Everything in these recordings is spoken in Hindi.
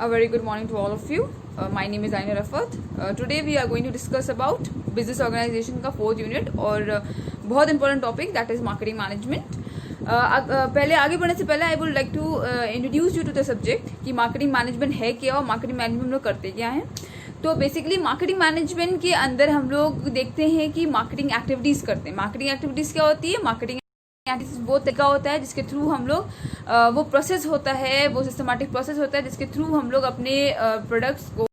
A very good morning to all of you. My name is Aina Rafat. Today we are going to discuss about business organization का fourth unit और बहुत important topic that is marketing management. पहले आगे बढ़ने से पहले I would like to introduce you to the subject कि marketing management है क्या और marketing management हम लोग करते क्या हैं. तो बेसिकली मार्केटिंग मैनेजमेंट के अंदर हम लोग देखते हैं कि मार्केटिंग एक्टिविटीज़ करते हैं. मार्केटिंग एक्टिविटीज़ क्या होती है? मार्केटिंग वो तरीका होता है जिसके थ्रू हम लोग वो प्रोसेस होता है, वो सिस्टमेटिक प्रोसेस होता है जिसके थ्रू हम लोग अपने प्रोडक्ट्स को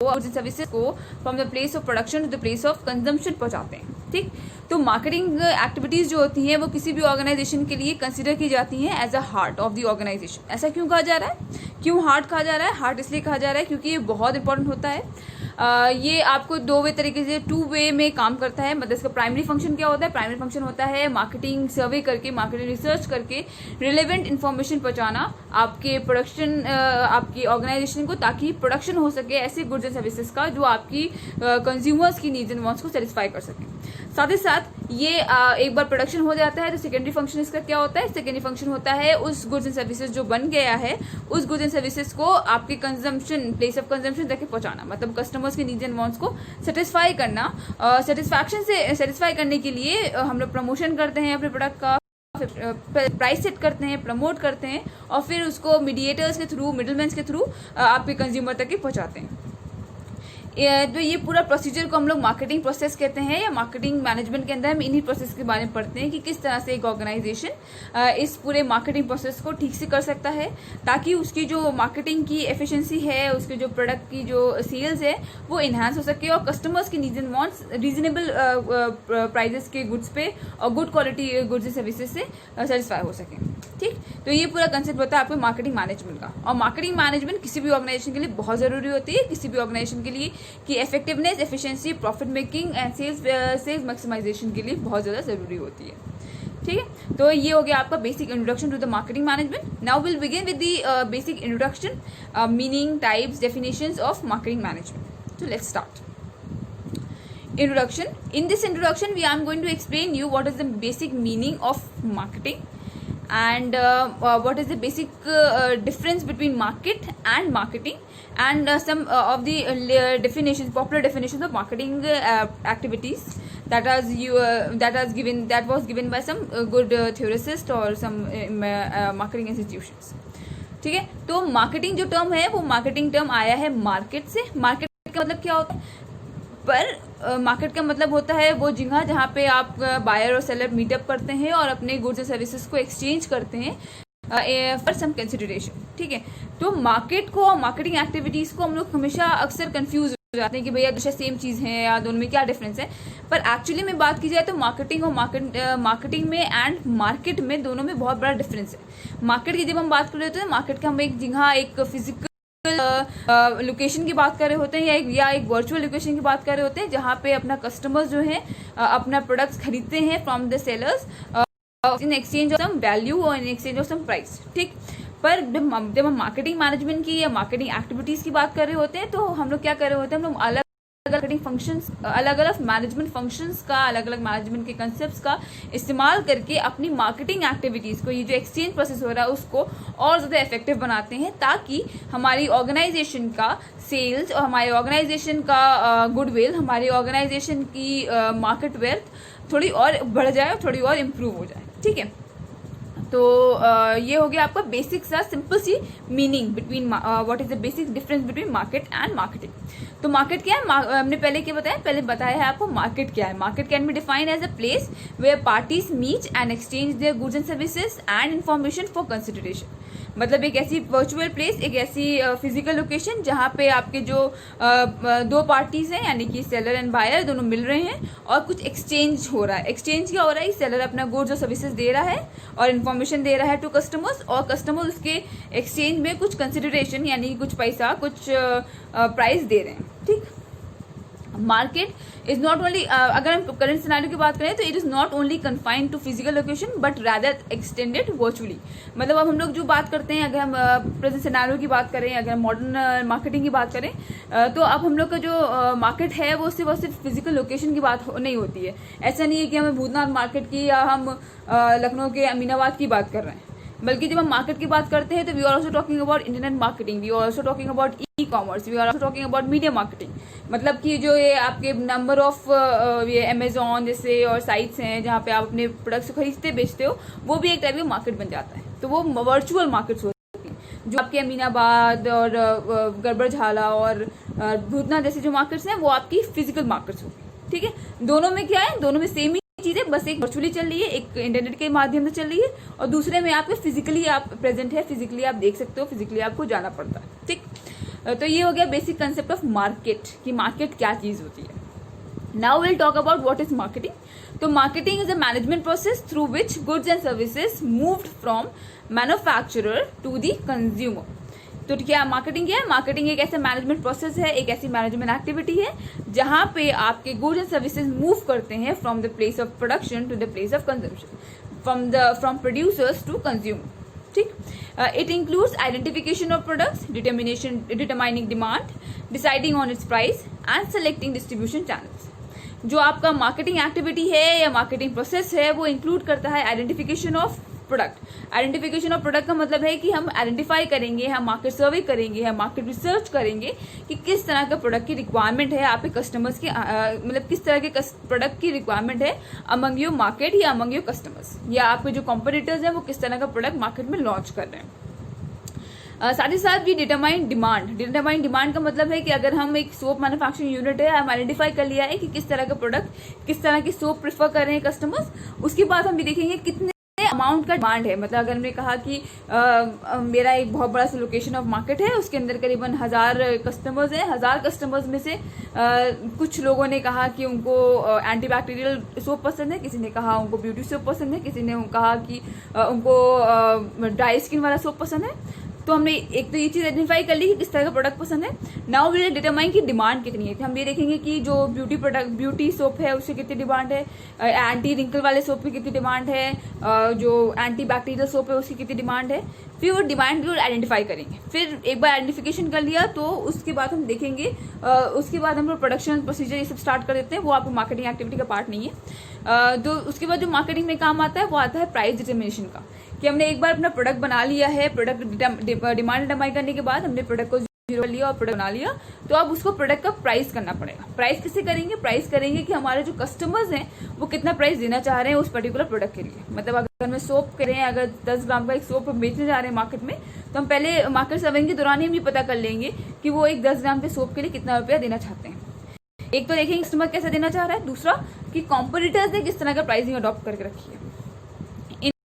और सर्विसेज को from the place of production to the place of consumption पहुंचाते हैं. ठीक, तो मार्केटिंग एक्टिविटीज़ जो होती हैं वो किसी भी ऑर्गेनाइजेशन के लिए कंसिडर की जाती हैं as a heart of the organisation. ऐसा क्यों कहा जा रहा है? क्यों हार्ट कहा जा रहा है? हार्ट इसलिए कहा जा रहा है क्योंकि ये बहुत इंपॉर्टेंट होता है. ये आपको दो वे तरीके से, टू वे में काम करता है. मतलब इसका प्राइमरी फंक्शन क्या होता है? प्राइमरी फंक्शन होता है मार्केटिंग सर्वे करके, मार्केटिंग रिसर्च करके रिलेवेंट इन्फॉर्मेशन पहुंचाना आपके प्रोडक्शन, आपकी ऑर्गेनाइजेशन को, ताकि प्रोडक्शन हो सके ऐसे गुड्स एंड सर्विसेज का जो आपकी कंज्यूमर्स की नीड्स एंड वांट्स को सेटिस्फाई कर सके. साथ ही साथ ये एक बार प्रोडक्शन हो जाता है तो सेकेंडरी फंक्शन इसका क्या होता है? सेकेंडरी फंक्शन होता है उस गुड्स एंड सर्विसेज जो बन गया है उस गुड्स एंड सर्विसेज को आपके कंजम्पशन, प्लेस ऑफ कंजम्पशन तक पहुंचाना. मतलब कस्टमर्स के नीड्स एंड वांट्स को सेटिस्फाई करना. सेटिस्फैक्शन से सेटिस्फाई करने के लिए हम लोग प्रमोशन करते हैं अपने प्रोडक्ट का, प्राइस सेट करते हैं, प्रमोट करते हैं और फिर उसको मीडिएटर्स के थ्रू, मिडलमैन के थ्रू आपके कंज्यूमर तक पहुंचाते हैं. तो ये पूरा प्रोसीजर को हम लोग मार्केटिंग प्रोसेस कहते हैं, या मार्केटिंग मैनेजमेंट के अंदर हम इन्हीं प्रोसेस के बारे में पढ़ते हैं कि किस तरह से एक ऑर्गेनाइजेशन इस पूरे मार्केटिंग प्रोसेस को ठीक से कर सकता है ताकि उसकी जो मार्केटिंग की एफिशिएंसी है, उसके जो प्रोडक्ट की जो सेल्स है वो इन्हांस हो सके और कस्टमर्स की needs and wants reasonable prices के गुड्स पे और good quality goods and services से सेटिस्फाई हो सके. ठीक, तो ये पूरा कंसेप्ट होता है आपके मार्केटिंग मैनेजमेंट का. और मार्केटिंग मैनेजमेंट किसी भी ऑर्गेनाइजेशन के लिए बहुत ज़रूरी होती है, किसी भी ऑर्गेनाइजेशन के लिए कि effectiveness, efficiency, profit making and sales maximisation के लिए बहुत ज़्यादा ज़रूरी होती है. ठीक है, तो ये हो गया आपका basic introduction to the marketing management. Now will begin with the basic introduction, meaning, types, definitions of marketing management. So let's start. Introduction. In this introduction we are going to explain you what is the basic meaning of marketing and what is the basic difference between market and marketing, and some of the definitions, popular definitions of marketing activities that was given by some good theorist or some marketing institutions. ठीक है, तो मार्केटिंग जो टर्म है वो मार्केटिंग टर्म आया है मार्केट से. मार्केट का मतलब क्या होता है? पर मार्केट का मतलब होता है वो जगह जहाँ पे आप बायर और सेलर मीटअप करते हैं और अपने गुड्स एंड सर्विसेज को एक्सचेंज करते हैं फॉर सम कंसिडरेशन. ठीक है, तो मार्केट को और मार्केटिंग एक्टिविटीज़ को हम लोग हमेशा अक्सर कंफ्यूज हो जाते हैं कि भैया दूसरे सेम चीज़ है या दोनों में क्या डिफरेंस है. पर एक्चुअली में बात की जाए तो मार्केटिंग और मार्केटिंग में एंड मार्केट में दोनों में बहुत बड़ा डिफरेंस है. मार्केट की जब हम बात कर रहे होते हैं, मार्केट का हम एक जगह, एक फिजिकल लोकेशन की बात कर रहे होते हैं या एक वर्चुअल लोकेशन की बात कर रहे होते हैं जहाँ पे अपना कस्टमर्स जो है अपना प्रोडक्ट्स खरीदते हैं from the sellers in exchange of some value और in exchange of some price. ठीक, पर जब हम मार्केटिंग मैनेजमेंट की या मार्केटिंग एक्टिविटीज़ की बात कर रहे होते हैं तो हम लोग क्या कर रहे होते हैं? हम लोग अलग मार्केटिंग फंक्शंस, अलग अलग मैनेजमेंट फंक्शंस का, अलग अलग मैनेजमेंट के कंसेप्ट्स का इस्तेमाल करके अपनी मार्केटिंग एक्टिविटीज़ को, ये जो एक्सचेंज प्रोसेस हो रहा है उसको और ज़्यादा इफेक्टिव बनाते हैं ताकि हमारी ऑर्गेनाइजेशन का सेल्स और हमारी ऑर्गेनाइजेशन का गुडविल, हमारी ऑर्गेनाइजेशन की मार्केट वर्थ थोड़ी और बढ़ जाए और थोड़ी और इम्प्रूव हो जाए. ठीक है, तो ये हो गया आपका बेसिक सा सिंपल सी meaning between what is the basic difference between market and marketing. तो मार्केट क्या है? हमने पहले क्या बताया? पहले बताया है आपको मार्केट क्या है. Market can be defined as a place where parties meet and exchange their goods and services and information for consideration. मतलब एक ऐसी वर्चुअल प्लेस, एक ऐसी फिजिकल लोकेशन जहाँ पे आपके जो दो पार्टीज हैं, यानी कि सेलर एंड बायर, दोनों मिल रहे हैं और कुछ एक्सचेंज हो रहा है. एक्सचेंज क्या हो रहा है? सेलर अपना गुड्स और सर्विसेज दे रहा है और इन्फॉर्मेशन दे रहा है टू कस्टमर्स, और कस्टमर उसके एक्सचेंज में कुछ कंसिडरेशन यानी कुछ पैसा, कुछ प्राइस दे रहे हैं. ठीक, मार्केट इज नॉट ओनली, अगर हम करंट सिनेरियो की बात करें तो it is not only confined to physical location but rather extended virtually. मतलब अब हम लोग जो बात करते हैं, अगर हम प्रेजेंट सिनेरियो की बात करें, अगर हम मॉडर्न मार्केटिंग की बात करें, तो अब हम लोग का जो मार्केट है वो सिर्फ फिजिकल लोकेशन की बात नहीं होती है. ऐसा नहीं है कि हमें भूतनाथ मार्केट की या हम लखनऊ के अमीनाबाद की बात कर रहे हैं. बल्कि जब हम मार्केट की बात करते हैं तो we are also talking about internet marketing, we are also talking about e commerce, we are also talking about media marketing. मतलब कि जो ये आपके नंबर ऑफ ये अमेजोन जैसे और साइट्स हैं जहाँ पे आप अपने प्रोडक्ट्स खरीदते बेचते हो, वो भी एक टाइप का मार्केट बन जाता है। तो वो वर्चुअल मार्केट्स होती हैं। जो आपके अमीनाबाद और गड़बड़झाला और भूतनाथ जैसे जो मार्केट्स हैं वो आपकी फिजिकल मार्केट्स होगी। ठीक है, दोनों में क्या है, दोनों में सेम ही चीजें, बस एक वर्चुअली चल रही है, एक इंटरनेट के माध्यम से चल रही है, और दूसरे में आपके फिजिकली आप प्रेजेंट है, फिजिकली आप देख सकते हो, फिजिकली आपको जाना पड़ता है। ठीक, तो ये हो गया बेसिक कंसेप्ट ऑफ मार्केट कि मार्केट क्या चीज होती है। Now will talk about what is marketing. तो marketing is a management process through which goods and services moved from manufacturer to the consumer. तो क्या मार्केटिंग क्या है? मार्केटिंग एक ऐसा मैनेजमेंट प्रोसेस है, एक ऐसी मैनेजमेंट एक्टिविटी है जहां पे आपके गुड्स एंड सर्विसेज मूव करते हैं from the place of production to the place of consumption, from producers to consumer. ठीक, it includes identification of products, determining demand, deciding on its price and selecting distribution channels. जो आपका मार्केटिंग एक्टिविटी है या मार्केटिंग प्रोसेस है वो इंक्लूड करता है identification of product. Identification of product का मतलब है कि हम आइडेंटिफाई करेंगे, हम मार्केट सर्वे करेंगे, हम मार्केट रिसर्च करेंगे कि किस तरह का प्रोडक्ट की रिक्वायरमेंट है आपके कस्टमर्स की, मतलब किस तरह के प्रोडक्ट की रिक्वायरमेंट है अमंग योर मार्केट या अमंग योर कस्टमर्स, या आपके जो कॉम्पिटिटर्स हैं वो किस तरह का प्रोडक्ट मार्केट में लॉन्च कर रहे हैं। साथ ही साथ भी डिटरमाइन डिमांड। डिटरमाइन डिमांड का मतलब है कि अगर हम एक सोप मैन्युफैक्चरिंग यूनिट है, हम आइडेंटिफाई कर लिया है कि किस तरह का प्रोडक्ट, किस तरह की सोप प्रेफर कर रहे हैं कस्टमर्स, उसके बाद हम भी देखेंगे कितने अमाउंट का डिमांड है। मतलब अगर हमने कहा कि मेरा एक बहुत बड़ा सा लोकेशन ऑफ मार्केट है, उसके अंदर करीबन 1000 कस्टमर्स हैं, 1000 कस्टमर्स में से कुछ लोगों ने कहा कि उनको एंटीबैक्टीरियल सोप पसंद है, किसी ने कहा उनको ब्यूटी सोप पसंद है, किसी ने कहा कि उनको ड्राई स्किन वाला सोप पसंद है। तो हमने एक तो ये चीज आइडेंटिफाई कर ली कि किस तरह का प्रोडक्ट पसंद है। नाउ वी विल डिटरमाइन की डिमांड कितनी है। हम ये देखेंगे कि जो ब्यूटी सोप है उससे कितनी डिमांड है, एंटी रिंकल वाले सोप की कितनी डिमांड है, जो एंटी बैक्टीरियल सोप है उसकी कितनी डिमांड है। फिर वो डिमांड भी आइडेंटिफाई करेंगे। फिर एक बार आइडेंटिफिकेशन कर लिया तो उसके बाद हम देखेंगे, उसके बाद हम लोग प्रोडक्शन प्रोसीजर ये सब स्टार्ट कर देते हैं। वो आपको मार्केटिंग एक्टिविटी का पार्ट नहीं है। तो उसके बाद जो मार्केटिंग में काम आता है वो आता है प्राइस डिटर्मिनेशन का, कि हमने एक बार अपना प्रोडक्ट बना लिया है, प्रोडक्ट डिमांड डिटरमाइन करने के बाद हमने प्रोडक्ट को जीरो लिया और प्रोडक्ट बना लिया, तो अब उसको प्रोडक्ट का प्राइस करना पड़ेगा। प्राइस किससे करेंगे? प्राइस करेंगे कि हमारे जो कस्टमर्स हैं वो कितना प्राइस देना चाह रहे हैं उस पर्टिकुलर प्रोडक्ट के लिए। मतलब अगर मैं सोप करें, अगर 10 ग्राम का एक सोप बेचने जा रहे हैं मार्केट में, तो हम पहले मार्केट सर्वे के दौरान ही हम ये पता कर लेंगे कि वो एक 10 ग्राम के सोप के लिए कितना रुपया देना चाहते हैं। एक तो देखेंगे कस्टमर कैसा देना चाह रहा है, दूसरा कि कॉम्पिटिटर्स ने किस तरह का प्राइसिंग अडॉप्ट करके रखी है।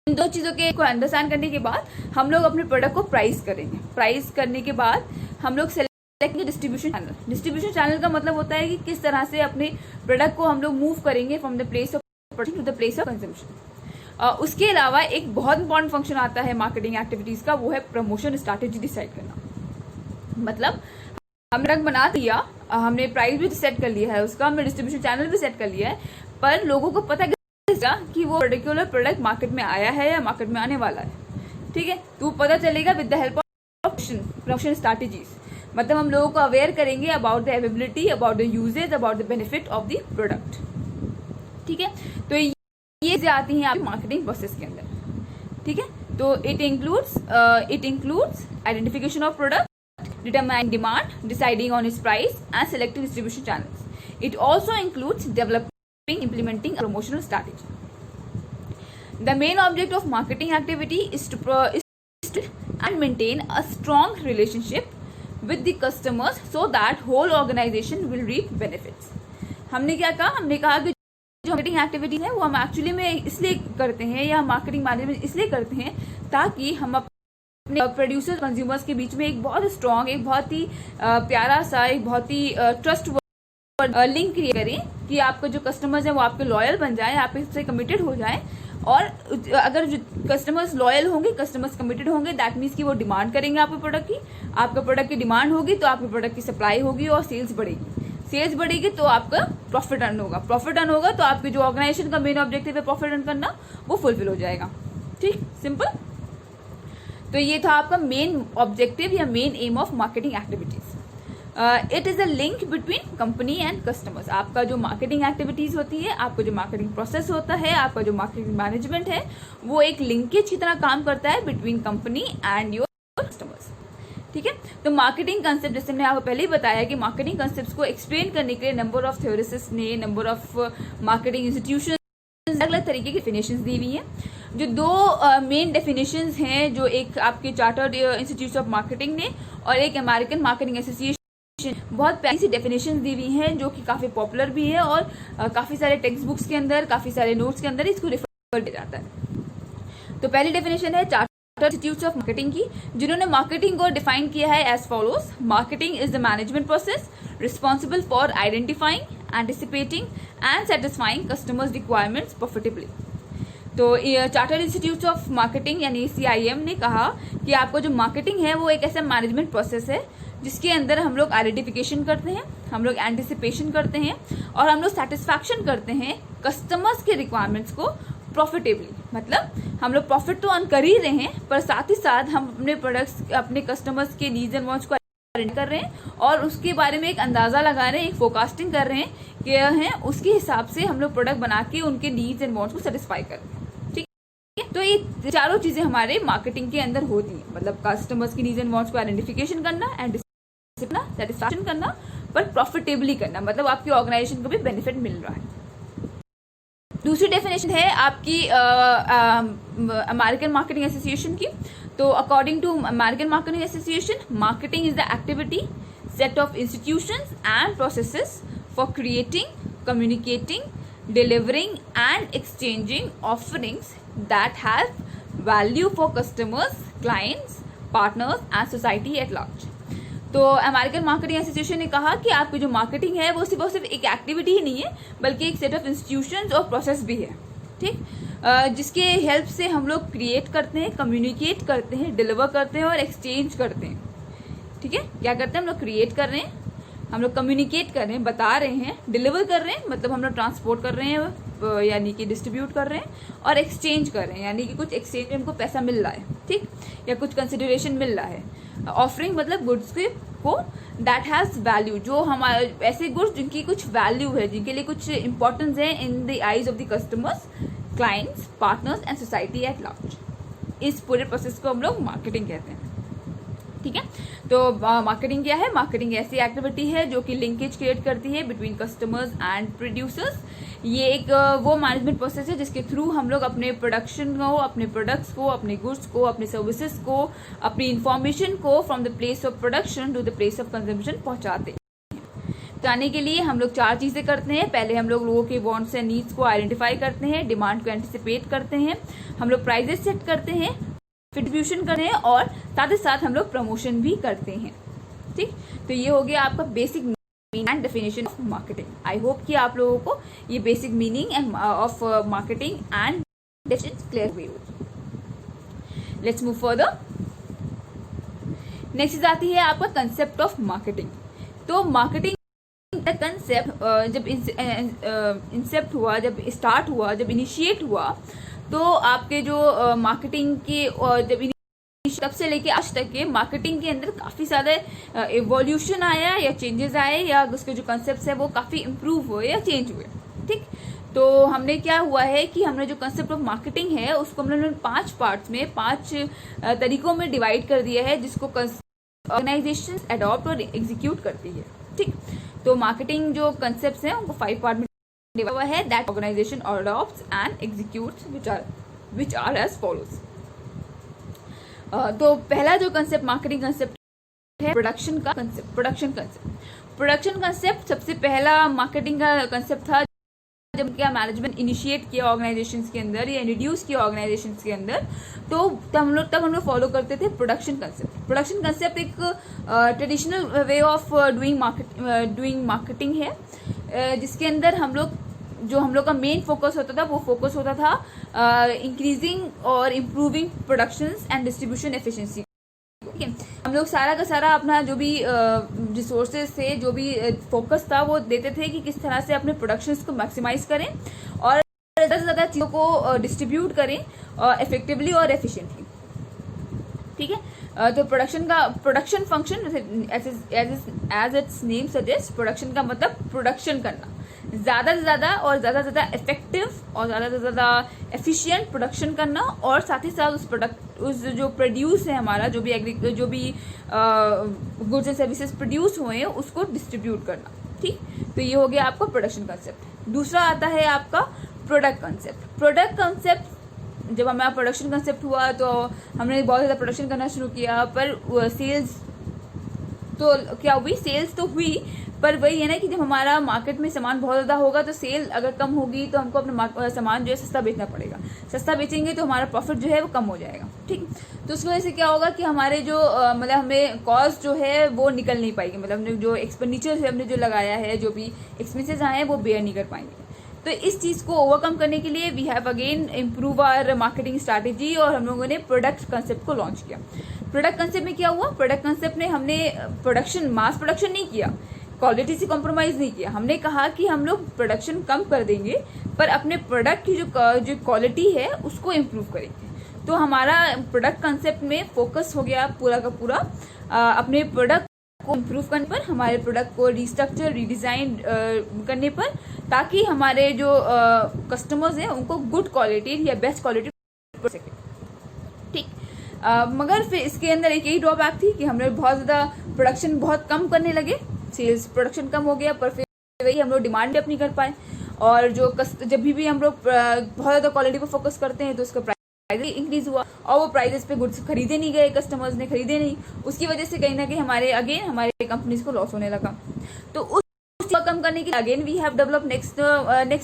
इन दो चीजों के को अंडरस्टैंड करने के बाद हम लोग अपने प्रोडक्ट को प्राइस करेंगे। प्राइस करने के बाद हम लोग select distribution channel. Distribution channel का मतलब होता है कि किस तरह से अपने प्रोडक्ट को हम लोग मूव करेंगे from the place of production to the place of consumption. उसके अलावा एक बहुत इंपॉर्टेंट फंक्शन आता है मार्केटिंग एक्टिविटीज का, वो है प्रमोशन स्ट्रैटेजी डिसाइड करना। मतलब हमने प्रोडक्ट बना दिया, हमने प्राइस भी सेट कर लिया है उसका, हमने डिस्ट्रीब्यूशन चैनल भी सेट कर लिया है, पर लोगों को पता कि वो पर्टिकुलर प्रोडक्ट मार्केट में आया है या मार्केट में आने वाला है। ठीक है, तो पता चलेगा with the help of promotion strategies. मतलब हम लोगों को अवेयर करेंगे about the availability, about the uses, about the benefit of the product. ठीक है, तो ये आती हैं आपकी मार्केटिंग प्रोसेस के अंदर। ठीक है, तो it includes identification of product, determining demand, deciding on its price, and selecting distribution channels. It also includes developing, implementing a promotional strategy. The main object of marketing activity is to and maintain a strong relationship with the customers so that whole organization will reap benefits. हमने क्या कहा? हमने कहा कि जो मार्केटिंग एक्टिविटी है वो हम एक्चुअली में इसलिए करते हैं या मार्केटिंग मैनेजमेंट इसलिए करते हैं ताकि हम प्रोड्यूसर कंज्यूमर्स के बीच में एक बहुत स्ट्रॉन्ग, एक बहुत ही प्यारा सा, एक बहुत ही ट्रस्ट लिंक क्रिएट करें कि आपके जो कस्टमर्स हैं वो आपके लॉयल बन जाएं, आपसे कमिटेड हो जाएं। और अगर जो कस्टमर्स लॉयल होंगे, कस्टमर्स कमिटेड होंगे, दैट मीन्स कि वो डिमांड करेंगे आपके प्रोडक्ट की। आपके प्रोडक्ट की डिमांड होगी तो आपके प्रोडक्ट की सप्लाई होगी और सेल्स बढ़ेगी। सेल्स बढ़ेगी तो आपका प्रॉफिट अर्न होगा। प्रॉफिट अर्न होगा तो आपकी जो ऑर्गेनाइजेशन का मेन ऑब्जेक्टिव है प्रॉफिट अर्न करना, वो फुलफिल हो जाएगा। ठीक, सिंपल। तो ये था आपका मेन ऑब्जेक्टिव या main M of marketing activities. It is a link between company and customers. आपका जो मार्केटिंग एक्टिविटीज़ होती है, आपका जो मार्केटिंग प्रोसेस होता है, आपका जो मार्केटिंग मैनेजमेंट है, वो एक लिंकेज की तरह काम करता है between company and your customers. ठीक है, तो मार्केटिंग कंसेप्ट, जैसे मैंने आपको पहले ही बताया कि मार्केटिंग कंसेप्ट्स को एक्सप्लेन करने के लिए नंबर ऑफ थ्योरिस्ट्स ने, नंबर ऑफ मार्केटिंग इंस्टीट्यूशन अलग अलग तरीके की डेफिनेशंस दी हुई हैं। जो दो मेन डेफिनेशंस हैं, जो एक आपके चार्टर्ड इंस्टीट्यूट ऑफ मार्केटिंग ने और एक अमेरिकन मार्केटिंग एसोसिएशन, बहुत प्यारी सी डेफिनेशंस दी हुई हैं जो कि काफ़ी पॉपुलर भी है और काफ़ी सारे टेक्स्ट बुक्स के अंदर, काफ़ी सारे नोट्स के अंदर इसको रेफर किया जाता है। तो पहली डेफिनेशन है चार्टर्ड इंस्टीट्यूट ऑफ मार्केटिंग की, जिन्होंने मार्केटिंग को डिफाइन किया है as follows: marketing is the management process responsible for identifying, anticipating and satisfying customers requirements profitably. तो चार्टर्ड इंस्टीट्यूट ऑफ मार्केटिंग यानी CIM ने कहा कि आपको जो मार्केटिंग है वो एक ऐसा मैनेजमेंट प्रोसेस है जिसके अंदर हम लोग आइडेंटिफिकेशन करते हैं, हम लोग एंटिसिपेशन करते हैं और हम लोग सेटिस्फैक्शन करते हैं कस्टमर्स के रिक्वायरमेंट्स को प्रॉफिटेबली। मतलब हम लोग प्रॉफिट तो अर्न कर ही रहे हैं, पर साथ ही साथ हम अपने प्रोडक्ट्स, अपने कस्टमर्स के नीड्स एंड वांट्स को कर रहे हैं और उसके बारे में एक अंदाजा लगा रहे हैं, एक फोरकास्टिंग कर रहे हैं कि हैं उसके हिसाब से हम लोग प्रोडक्ट बना के उनके नीड्स एंड वांट्स को सेटिस्फाई कर रहे हैं। ठीक है, तो ये चारों चीजें हमारे मार्केटिंग के अंदर होती हैं। मतलब कस्टमर्स की नीड्स एंड वांट्स को आइडेंटिफिकेशन करना, एंड सेटिस्फैक्शन करना, पर प्रॉफिटेबली करना, मतलब आपकी ऑर्गेनाइजेशन को भी बेनिफिट मिल रहा है। दूसरी डेफिनेशन है आपकी अमेरिकन मार्केटिंग एसोसिएशन की। तो according to American marketing association, marketing is the activity set of institutions and processes for creating, communicating, delivering and exchanging offerings that have value for customers, clients, partners and society at large। तो अमेरिकन मार्केटिंग एसोसिएशन ने कहा कि आपकी जो मार्केटिंग है वो सिर्फ एक एक्टिविटी ही नहीं है, बल्कि एक सेट ऑफ इंस्टीट्यूशंस और प्रोसेस भी है। ठीक, जिसके हेल्प से हम लोग क्रिएट करते हैं, कम्युनिकेट करते हैं, डिलीवर करते हैं और एक्सचेंज करते हैं। ठीक है, क्या करते हैं हम लोग? क्रिएट कर रहे हैं, हम लोग कम्युनिकेट कर रहे हैं, बता रहे हैं, डिलीवर कर रहे हैं, मतलब हम लोग ट्रांसपोर्ट कर रहे हैं यानी कि डिस्ट्रीब्यूट कर रहे हैं, और एक्सचेंज कर रहे हैं यानी कि कुछ एक्सचेंज में हमको पैसा मिल रहा है, ठीक, या कुछ कंसिडरेशन मिल रहा है। ऑफरिंग मतलब गुड्स को दैट हैज वैल्यू, जो हमारे ऐसे गुड्स जिनकी कुछ वैल्यू है, जिनके लिए कुछ इंपॉर्टेंस है इन the eyes of the customers, clients, partners and society at large. इस पूरे प्रोसेस को हम लोग मार्केटिंग कहते हैं। ठीक है, तो मार्केटिंग क्या है? मार्केटिंग ऐसी एक्टिविटी है जो कि लिंकेज क्रिएट करती है बिटवीन कस्टमर्स एंड प्रोड्यूसर्स। ये एक वो मैनेजमेंट प्रोसेस है जिसके थ्रू हम लोग अपने प्रोडक्शन को, अपने प्रोडक्ट्स को, अपने गुड्स को, अपने सर्विसेज को, अपनी इंफॉर्मेशन को from the place of production to the place of consumption पहुंचाते हैं। जाने के लिए हम लोग 4 चीजें करते हैं। पहले हम लोग लोगों के वांट्स एंड नीड्स को आइडेंटिफाई करते हैं, डिमांड को एंटिसिपेट करते हैं, हम लोग प्राइजेस सेट करते हैं, डिस्ट्रीब्यूशन करते हैं और साथ ही साथ हम लोग प्रमोशन भी करते हैं। ठीक, तो ये हो गया आपका basic meaning and definition of marketing. I hope कि आप लोगों को ये basic meaning end of marketing and definition clear हुई होगी। Let's move further. नेक्स्ट आती है आपका कंसेप्ट ऑफ मार्केटिंग। तो मार्केटिंग का कंसेप्ट जब इंसेप्ट हुआ, जब स्टार्ट हुआ, जब इनिशिएट हुआ, तो आपके जो मार्केटिंग के जब तब से लेके आज तक के मार्केटिंग के अंदर काफी ज्यादा इवोल्यूशन आया या चेंजेस आए, या उसके जो कंसेप्ट है वो काफी इम्प्रूव हुए या चेंज हुए। ठीक, तो हमने क्या हुआ है कि हमने जो कंसेप्ट ऑफ मार्केटिंग है उसको हमने 5 पार्ट्स में, 5 तरीकों में डिवाइड कर दिया है, जिसको ऑर्गेनाइजेशन अडॉप्ट और एग्जीक्यूट करती है। ठीक, तो मार्केटिंग जो कंसेप्ट है उनको 5 पार्ट में हुआ है, that organization adopts and executes, which are as follows। तो पहला जो कंसेप्ट मार्केटिंग कंसेप्ट है प्रोडक्शन का कंसेप्ट। प्रोडक्शन कंसेप्ट सबसे पहला मार्केटिंग का कंसेप्ट था जब क्या मैनेजमेंट इनिशिएट किया ऑर्गेनाइजेशंस के अंदर या इंट्रोड्यूस किया ऑर्गेनाइजेशंस के अंदर, तो तब हम लोग फॉलो करते थे प्रोडक्शन कंसेप्ट। प्रोडक्शन कंसेप्ट एक traditional way of doing marketing है, जिसके अंदर हम लोग का मेन फोकस होता था, वो फोकस होता था इंक्रीजिंग और improving productions and distribution efficiency. ठीक है, हम लोग सारा का सारा अपना जो भी रिसोर्सेज थे, जो भी फोकस था, वो देते थे कि किस तरह से अपने प्रोडक्शंस को मैक्सिमाइज करें और ज़्यादा से ज़्यादा चीज़ों को डिस्ट्रीब्यूट करें इफेक्टिवली और एफिशिएंटली। ठीक है। तो production function as its name suggest, production का मतलब प्रोडक्शन करना, ज़्यादा से ज़्यादा और ज़्यादा से ज़्यादा इफेक्टिव और ज़्यादा से ज़्यादा एफिशिएंट प्रोडक्शन करना, और साथ ही साथ उस जो प्रोड्यूस है हमारा, जो भी गुड्स एंड सर्विसेज प्रोड्यूस हुए हैं उसको डिस्ट्रीब्यूट करना। ठीक, तो ये हो गया आपका प्रोडक्शन कंसेप्ट। दूसरा आता है आपका प्रोडक्ट कंसेप्ट। प्रोडक्ट कंसेप्ट, जब हमारा प्रोडक्शन कंसेप्ट हुआ तो हमने बहुत ज़्यादा प्रोडक्शन करना शुरू किया, पर सेल्स तो क्या हुई, सेल्स तो हुई, पर वही है ना कि जब हमारा मार्केट में सामान बहुत ज़्यादा होगा तो सेल अगर कम होगी तो हमको अपना सामान जो है सस्ता बेचना पड़ेगा। सस्ता बेचेंगे तो हमारा प्रॉफिट जो है वो कम हो जाएगा। ठीक, तो उसकी वजह से क्या होगा कि हमारे जो मतलब हमें कॉस्ट जो है वो निकल नहीं पाएगी, मतलब हमने जो एक्सपेंडिचर है हमने जो लगाया है, जो भी एक्सपेंसेस आए हैं वो बेयर नहीं कर पाएंगे। तो इस चीज़ को ओवरकम करने के लिए we have again improve our marketing strategy, और हम लोगों ने प्रोडक्ट कंसेप्ट को लॉन्च किया। प्रोडक्ट कंसेप्ट में क्या हुआ, प्रोडक्ट कंसेप्ट में हमने मास प्रोडक्शन नहीं किया, क्वालिटी से कॉम्प्रोमाइज़ नहीं किया। हमने कहा कि हम लोग प्रोडक्शन कम कर देंगे पर अपने प्रोडक्ट की जो क्वालिटी है उसको इम्प्रूव करेंगे। तो हमारा प्रोडक्ट कंसेप्ट में फोकस हो गया पूरा का पूरा अपने प्रोडक्ट को इम्प्रूव करने पर, हमारे प्रोडक्ट को रिस्ट्रक्चर रिडिज़ाइन करने पर, ताकि हमारे जो कस्टमर्स हैं उनको गुड क्वालिटी या बेस्ट क्वालिटी मिल सके। ठीक, मगर फिर इसके अंदर एक यही ड्रॉबैक थी कि हमने बहुत ज़्यादा प्रोडक्शन बहुत कम करने लगे, सेल्स प्रोडक्शन कम हो गया, पर फिर वही हम लोग डिमांड भी अपनी कर पाए। और जो जब भी हम लोग बहुत ज़्यादा क्वालिटी पर फोकस करते हैं तो उसका प्राइस इंक्रीज हुआ, और वो प्राइजेस पे गुड्स खरीदे नहीं गए, कस्टमर्स ने खरीदे नहीं, उसकी वजह से कहीं ना कहीं हमारे कंपनीज को लॉस होने लगा। तो उस कम करने के लिए again we have develop next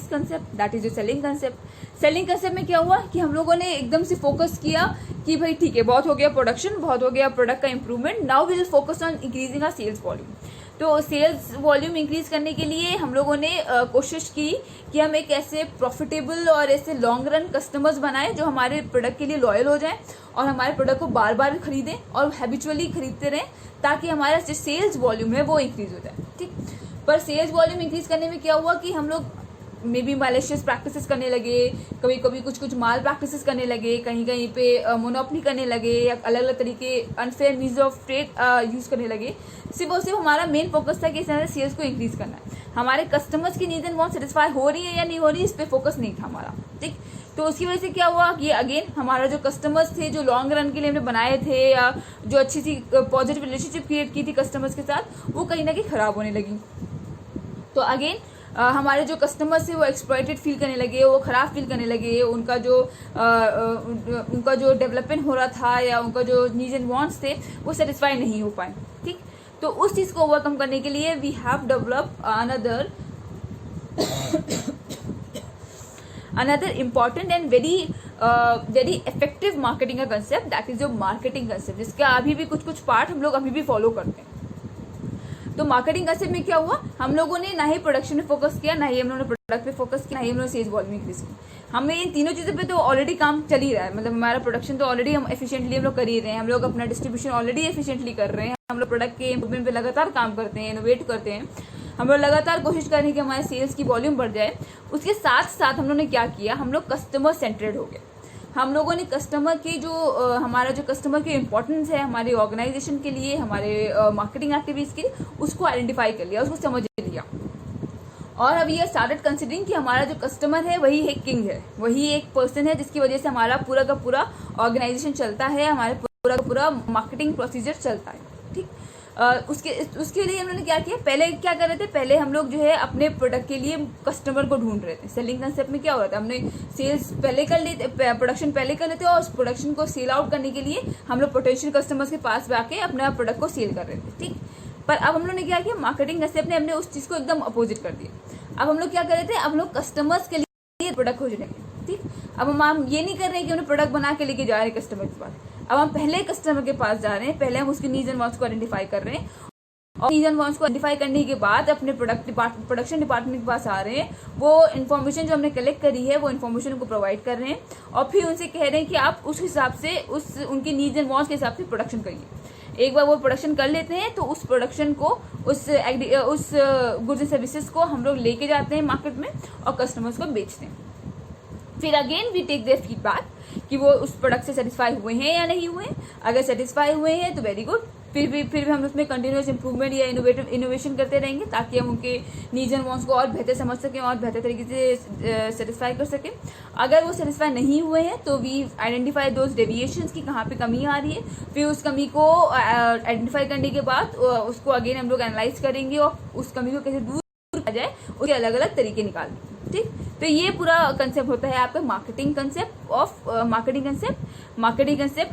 concept, that is selling concept. Selling concept में क्या हुआ कि हम लोगों ने एकदम से फोकस किया कि भाई ठीक है, बहुत हो गया प्रोडक्शन, बहुत हो गया प्रोडक्ट का improvement, now we will focus on increasing our sales volume. तो सेल्स वॉल्यूम इंक्रीज करने के लिए हम लोगों ने कोशिश की कि हम एक ऐसे प्रॉफिटेबल और ऐसे लॉन्ग रन कस्टमर्स बनाएं जो हमारे प्रोडक्ट के लिए लॉयल हो जाएं और हमारे प्रोडक्ट को बार बार खरीदें और हैबिचुअली खरीदते रहें, ताकि हमारा जो सेल्स वॉल्यूम है वो इंक्रीज हो जाए। ठीक, पर सेल्स वॉल्यूम इंक्रीज करने में क्या हुआ कि हम लोग मे बी मैलिशियस प्रैक्टिसेस करने लगे, कभी कभी कुछ माल प्रैक्टिसेस करने लगे, कहीं कहीं पे मोनोपोली करने लगे, या अलग अलग तरीके unfair means of trade use करने लगे। सिर्फ और सिर्फ हमारा मेन फोकस था कि इस तरह से सेल्स को इंक्रीज करना है, हमारे कस्टमर्स की नीड एंड वांट सेटिस्फाई हो रही है या नहीं हो रही, इस पर फोकस नहीं था हमारा। ठीक, तो उसकी वजह से क्या हुआ कि अगेन हमारा जो कस्टमर्स थे, जो लॉन्ग रन के लिए हमने बनाए थे, या जो अच्छी सी पॉजिटिव रिलेशनशिप क्रिएट की थी कस्टमर्स के साथ, वो कहीं ना कहीं खराब होने लगी। तो अगेन हमारे जो कस्टमर्स थे वो एक्सप्लॉइटेड फील करने लगे, वो ख़राब फील करने लगे, उनका जो डेवलपमेंट हो रहा था या उनका जो नीड्स एंड वांट्स थे वो सेटिस्फाई नहीं हो पाए। ठीक, तो उस चीज़ को ओवरकम करने के लिए we have develop another important and very effective marketing का concept, that is your marketing concept, जिसका अभी भी कुछ पार्ट हम लोग अभी भी फॉलो करते हैं। तो मार्केटिंग कंसेप्ट में क्या हुआ, हम लोगों ने ना ही प्रोडक्शन पे फोकस किया, ना ही हम लोगों ने प्रोडक्ट पे फोकस किया, ना ही हम लोगों ने सेल्स वॉल्यूम इंक्रीज की। हमें इन तीनों चीज़ों पे तो ऑलरेडी काम चल ही रहा है, मतलब हमारा प्रोडक्शन तो ऑलरेडी हम एफिशिएंटली हम लोग कर ही रहे हैं, हम लोग अपना डिस्ट्रीब्यूशन ऑलरेडी एफिशिएंटली कर रहे हैं, हम लोग प्रोडक्ट के इम्प्रूवमेंट पे लगातार काम करते हैं, इनोवेट करते हैं, हम लोग लगातार कोशिश कर रहे हैं कि हमारे सेल्स की वॉल्यूम बढ़ जाए। उसके साथ साथ हम लोगों ने क्या किया, हम लोग कस्टमर सेंटर्ड हो गए। हम लोगों ने कस्टमर की जो हमारा जो कस्टमर की इम्पोर्टेंस है हमारे ऑर्गेनाइजेशन के लिए, हमारे मार्केटिंग एक्टिविटीज के लिए, उसको आइडेंटिफाई कर लिया, उसको समझ लिया। और अब ये स्टार्टेड कंसिडरिंग कि हमारा जो कस्टमर है वही एक किंग है, वही एक पर्सन है जिसकी वजह से हमारा पूरा का पूरा ऑर्गेनाइजेशन चलता है, हमारे पूरा का पूरा मार्केटिंग प्रोसीजर चलता है। ठीक, उसके लिए हम लोगों ने क्या किया, पहले क्या कर रहे थे, पहले हम लोग जो है अपने प्रोडक्ट के लिए कस्टमर को ढूंढ रहे थे। सेलिंग कंसेप्ट में क्या हो रहा था, हमने सेल्स पहले कर लेते, प्रोडक्शन पहले कर लेते, और उस प्रोडक्शन को सेल आउट करने के लिए हम लोग पोटेंशियल कस्टमर्स के पास आके अपना प्रोडक्ट को सेल कर रहे थे। ठीक, पर अब हम लोग ने क्या किया, मार्केटिंग कंसेप्ट ने हमने उस चीज़ को एकदम अपोजिट कर दिया। अब हम लोग क्या कर रहे थे, अब हम लोग कस्टमर्स के लिए प्रोडक्ट खोजने लगे। ठीक, अब हम ये नहीं कर रहे हैं कि उन्हें प्रोडक्ट बना के लेके जा रहे हैं कस्टमर के पास, अब हम पहले कस्टमर के पास जा रहे हैं, पहले हम उसके नीड्स एंड वांट्स को आइडेंटिफाई कर रहे हैं, और नीड्स एंड वांट्स को आइडेंटिफाई करने के बाद अपने प्रोडक्शन डिपार्टमेंट के पास आ रहे हैं, वो इन्फॉर्मेशन जो हमने कलेक्ट करी है वो इन्फॉर्मेशन उनको प्रोवाइड कर रहे हैं, और फिर उनसे कह रहे हैं कि आप उस हिसाब से उनकी नीड्स एंड वांट्स के हिसाब से प्रोडक्शन करिए। एक बार वो प्रोडक्शन कर लेते हैं तो उस प्रोडक्शन को उस गुड्स एंड सर्विसेज को हम लोग लेके जाते हैं मार्केट में और कस्टमर्स को बेचते हैं। फिर again we take their feedback कि वो उस प्रोडक्ट से सेटिस्फाई हुए हैं या नहीं हुए। अगर सेटिस्फाई हुए हैं तो वेरी गुड, फिर भी हम उसमें कंटिन्यूस इंप्रूवमेंट या इनोवेशन करते रहेंगे ताकि हम उनके नीड्स एंड वांट्स को और बेहतर समझ सकें और बेहतर तरीके से सेटिस्फाई कर सकें। अगर वो सेटिस्फाई नहीं हुए हैं तो वी आइडेंटिफाई दोज डेविएशंस की कहाँ पे कमी आ रही है। फिर उस कमी को आइडेंटिफाई करने के बाद उसको अगेन हम लोग एनालाइज करेंगे और उस कमी को कैसे दूर किया जाए उसके अलग अलग तरीके निकालेंगे। ठीक, तो ये पूरा कंसेप्ट होता है आपका मार्केटिंग कंसेप्ट।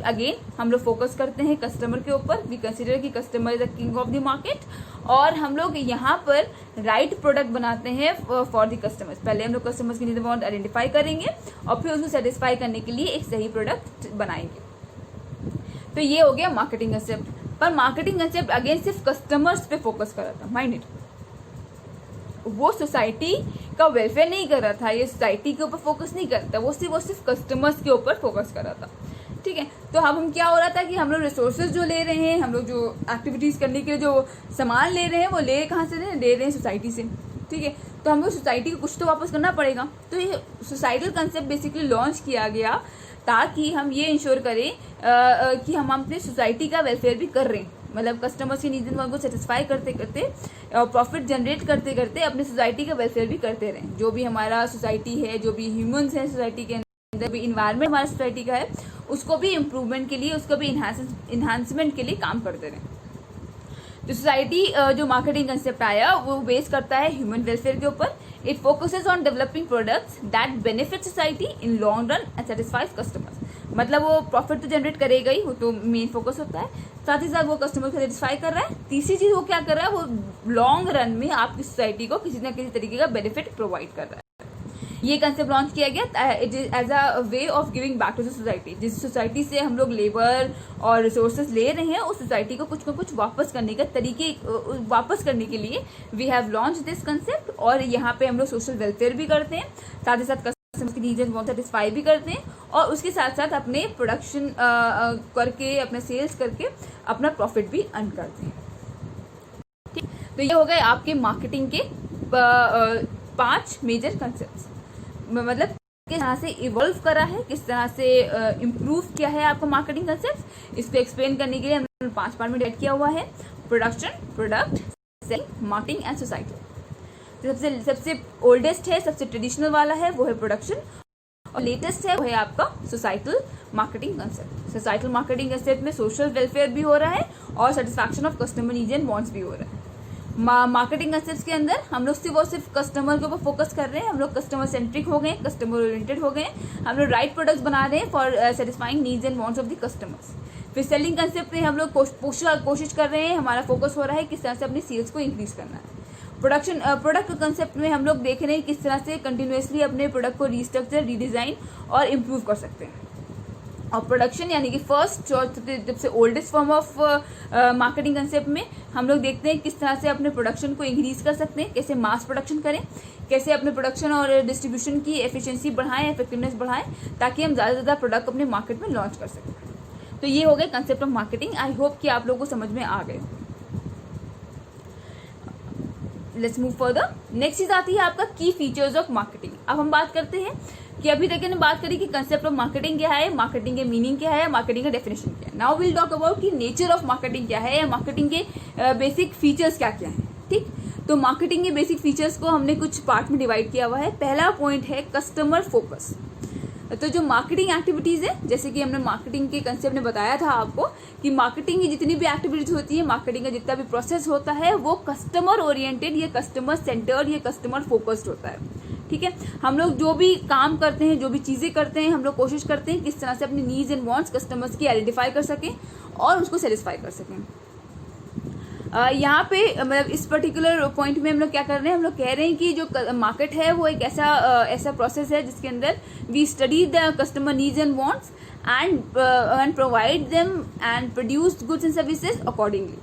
अगेन हम लोग फोकस करते हैं कस्टमर के ऊपर। वी कंसिडर कि customer is the king of the market और हम लोग यहाँ पर राइट प्रोडक्ट बनाते हैं फॉर द कस्टमर्स। पहले हम लोग कस्टमर्स की नीड वांट आइडेंटिफाई करेंगे और फिर उसको सेटिस्फाई करने के लिए एक सही प्रोडक्ट बनाएंगे। तो ये हो गया मार्केटिंग कंसेप्ट। पर मार्केटिंग कंसेप्ट अगेन सिर्फ कस्टमर्स पे फोकस कर रहा था, माइंड इट, वो सोसाइटी का वेलफेयर नहीं कर रहा था, ये सोसाइटी के ऊपर फोकस नहीं करता, वो सिर्फ कस्टमर्स के ऊपर फोकस कर रहा था। ठीक है, तो अब हम क्या हो रहा था कि हम लोग रिसोर्सेज जो ले रहे हैं, हम लोग जो एक्टिविटीज करने के लिए जो सामान ले रहे हैं वो ले कहाँ से ले रहे हैं सोसाइटी से। ठीक है, तो हम लोग सोसाइटी को कुछ तो वापस करना पड़ेगा। तो ये सोसाइटल कंसेप्ट बेसिकली लॉन्च किया गया ताकि हम ये इंश्योर करें कि हम अपने सोसाइटी का वेलफेयर भी कर रहे हैं, मतलब कस्टमर्स की नीड्स को सेटिस्फाई करते करते और प्रॉफिट जनरेट करते करते अपने सोसाइटी का वेलफेयर भी करते रहें। जो भी हमारा सोसाइटी है, जो भी ह्यूमंस हैं सोसाइटी के अंदर, भी इन्वायरमेंट हमारा सोसाइटी का है, उसको भी इम्प्रूवमेंट के लिए, उसको भी इन्हांसमेंट के लिए काम करते रहें। तो सोसाइटी जो मार्केटिंग कंसेप्ट आया वो बेस करता है ह्यूमन वेलफेयर के ऊपर। It focuses on developing products that benefit society in long run and satisfies customers. मतलब वो प्रॉफिट तो जनरेट करेगा ही, वो तो मेन फोकस होता है, साथ ही साथ वो कस्टमर को सेटिस्फाई कर रहा है। तीसरी चीज वो क्या कर रहा है, वो लॉन्ग रन में आपकी सोसाइटी को किसी न किसी तरीके का बेनिफिट प्रोवाइड कर रहा है। ये कंसेप्ट लॉन्च किया गया it is as a way of giving back to the society. जिस सोसाइटी से हम लोग लेबर और रिसोर्सेज ले रहे हैं उस सोसाइटी को कुछ न कुछ वापस करने का तरीके वापस करने के लिए we have launch this concept. और यहाँ पे हम लोग सोशल वेलफेयर भी करते हैं, साथ ही साथ कस्टमर्स की नीड्स एंड वांट्स सेटिस्फाई भी करते हैं और उसके साथ साथ अपने प्रोडक्शन करके, अपने सेल्स करके अपना प्रॉफिट भी अर्न करते हैं। ठीक, तो ये हो गए आपके मार्केटिंग के 5 मेजर कंसेप्ट्स। मतलब किस तरह से इवॉल्व करा है, किस तरह से इम्प्रूव किया है आपका मार्केटिंग कंसेप्ट, इसको एक्सप्लेन करने के लिए हमने 5 पार्ट में डिवाइड किया हुआ है। Production, product, selling, marketing and society. तो सबसे ओल्डेस्ट है, सबसे ट्रेडिशनल वाला है वो है प्रोडक्शन और लेटेस्ट है वो है आपका societal marketing concept. Societal marketing concept में सोशल वेलफेयर भी हो रहा है और satisfaction of customer needs and wants भी हो रहा है। मार्केटिंग कंसेप्ट के अंदर हम लोग सिर्फ कस्टमर के ऊपर फोकस कर रहे हैं, हम लोग कस्टमर सेंट्रिक हो गए, कस्टमर ओरिएंटेड हो गए, हम लोग राइट प्रोडक्ट्स बना रहे हैं for satisfying needs and wants of the customers. फिर सेलिंग कंसेप्ट में हम लोग कोशिश कर रहे हैं, हमारा फोकस हो रहा है किस तरह से अपनी सेल्स को इंक्रीज करना है। प्रोडक्ट कंसेप्ट में हम लोग देख रहे हैं किस तरह से कंटिन्यूसली अपने प्रोडक्ट को रिस्ट्रक्चर, रीडिजाइन और इम्प्रूव कर सकते हैं। और प्रोडक्शन यानी कि फर्स्ट सबसे oldest form of marketing concept में हम लोग देखते हैं किस तरह से अपने प्रोडक्शन को इंक्रीज कर सकते हैं, कैसे मास प्रोडक्शन करें, कैसे अपने प्रोडक्शन और डिस्ट्रीब्यूशन की एफिशिएंसी बढ़ाएं, इफेक्टिवनेस बढ़ाएं, ताकि हम ज़्यादा से ज़्यादा प्रोडक्ट अपने मार्केट में लॉन्च कर सकें। तो ये हो गए concept of marketing. I hope कि आप लोगों को समझ में आ गए। Let's move further. नेक्स्ट चीज आती है आपका की फीचर्स ऑफ मार्केटिंग। अब हम बात करते हैं कि अभी तक हमने बात करी कि कंसेप्ट ऑफ मार्केटिंग क्या है, मार्केटिंग के मीनिंग क्या है, मार्केटिंग का डेफिनेशन क्या है। नाउ विल टॉक अबाउट कि नेचर ऑफ मार्केटिंग क्या है या मार्केटिंग के बेसिक फीचर्स क्या क्या है। ठीक, तो मार्केटिंग के बेसिक फीचर्स को हमने कुछ पार्ट में डिवाइड किया हुआ है। पहला पॉइंट है कस्टमर फोकस। तो जो मार्केटिंग एक्टिविटीज है, जैसे कि हमने मार्केटिंग के कंसेप्ट में बताया था आपको कि मार्केटिंग की जितनी भी एक्टिविटीज होती है, मार्केटिंग का जितना भी प्रोसेस होता है वो कस्टमर ओरिएंटेड या कस्टमर सेंटर्ड या कस्टमर फोकस्ड होता है। ठीक है, हम लोग जो भी काम करते हैं, जो भी चीजें करते हैं, हम लोग कोशिश करते हैं किस तरह से अपनी नीड्स एंड वांट्स कस्टमर्स की आइडेंटिफाई कर सकें और उसको सेटिस्फाई कर सकें। यहाँ पे मतलब इस पर्टिकुलर पॉइंट में हम लोग क्या कर रहे हैं, हम लोग कह रहे हैं कि जो मार्केट है वो एक ऐसा प्रोसेस है जिसके अंदर we study the customer needs and wants and provide them and produce goods and services accordingly.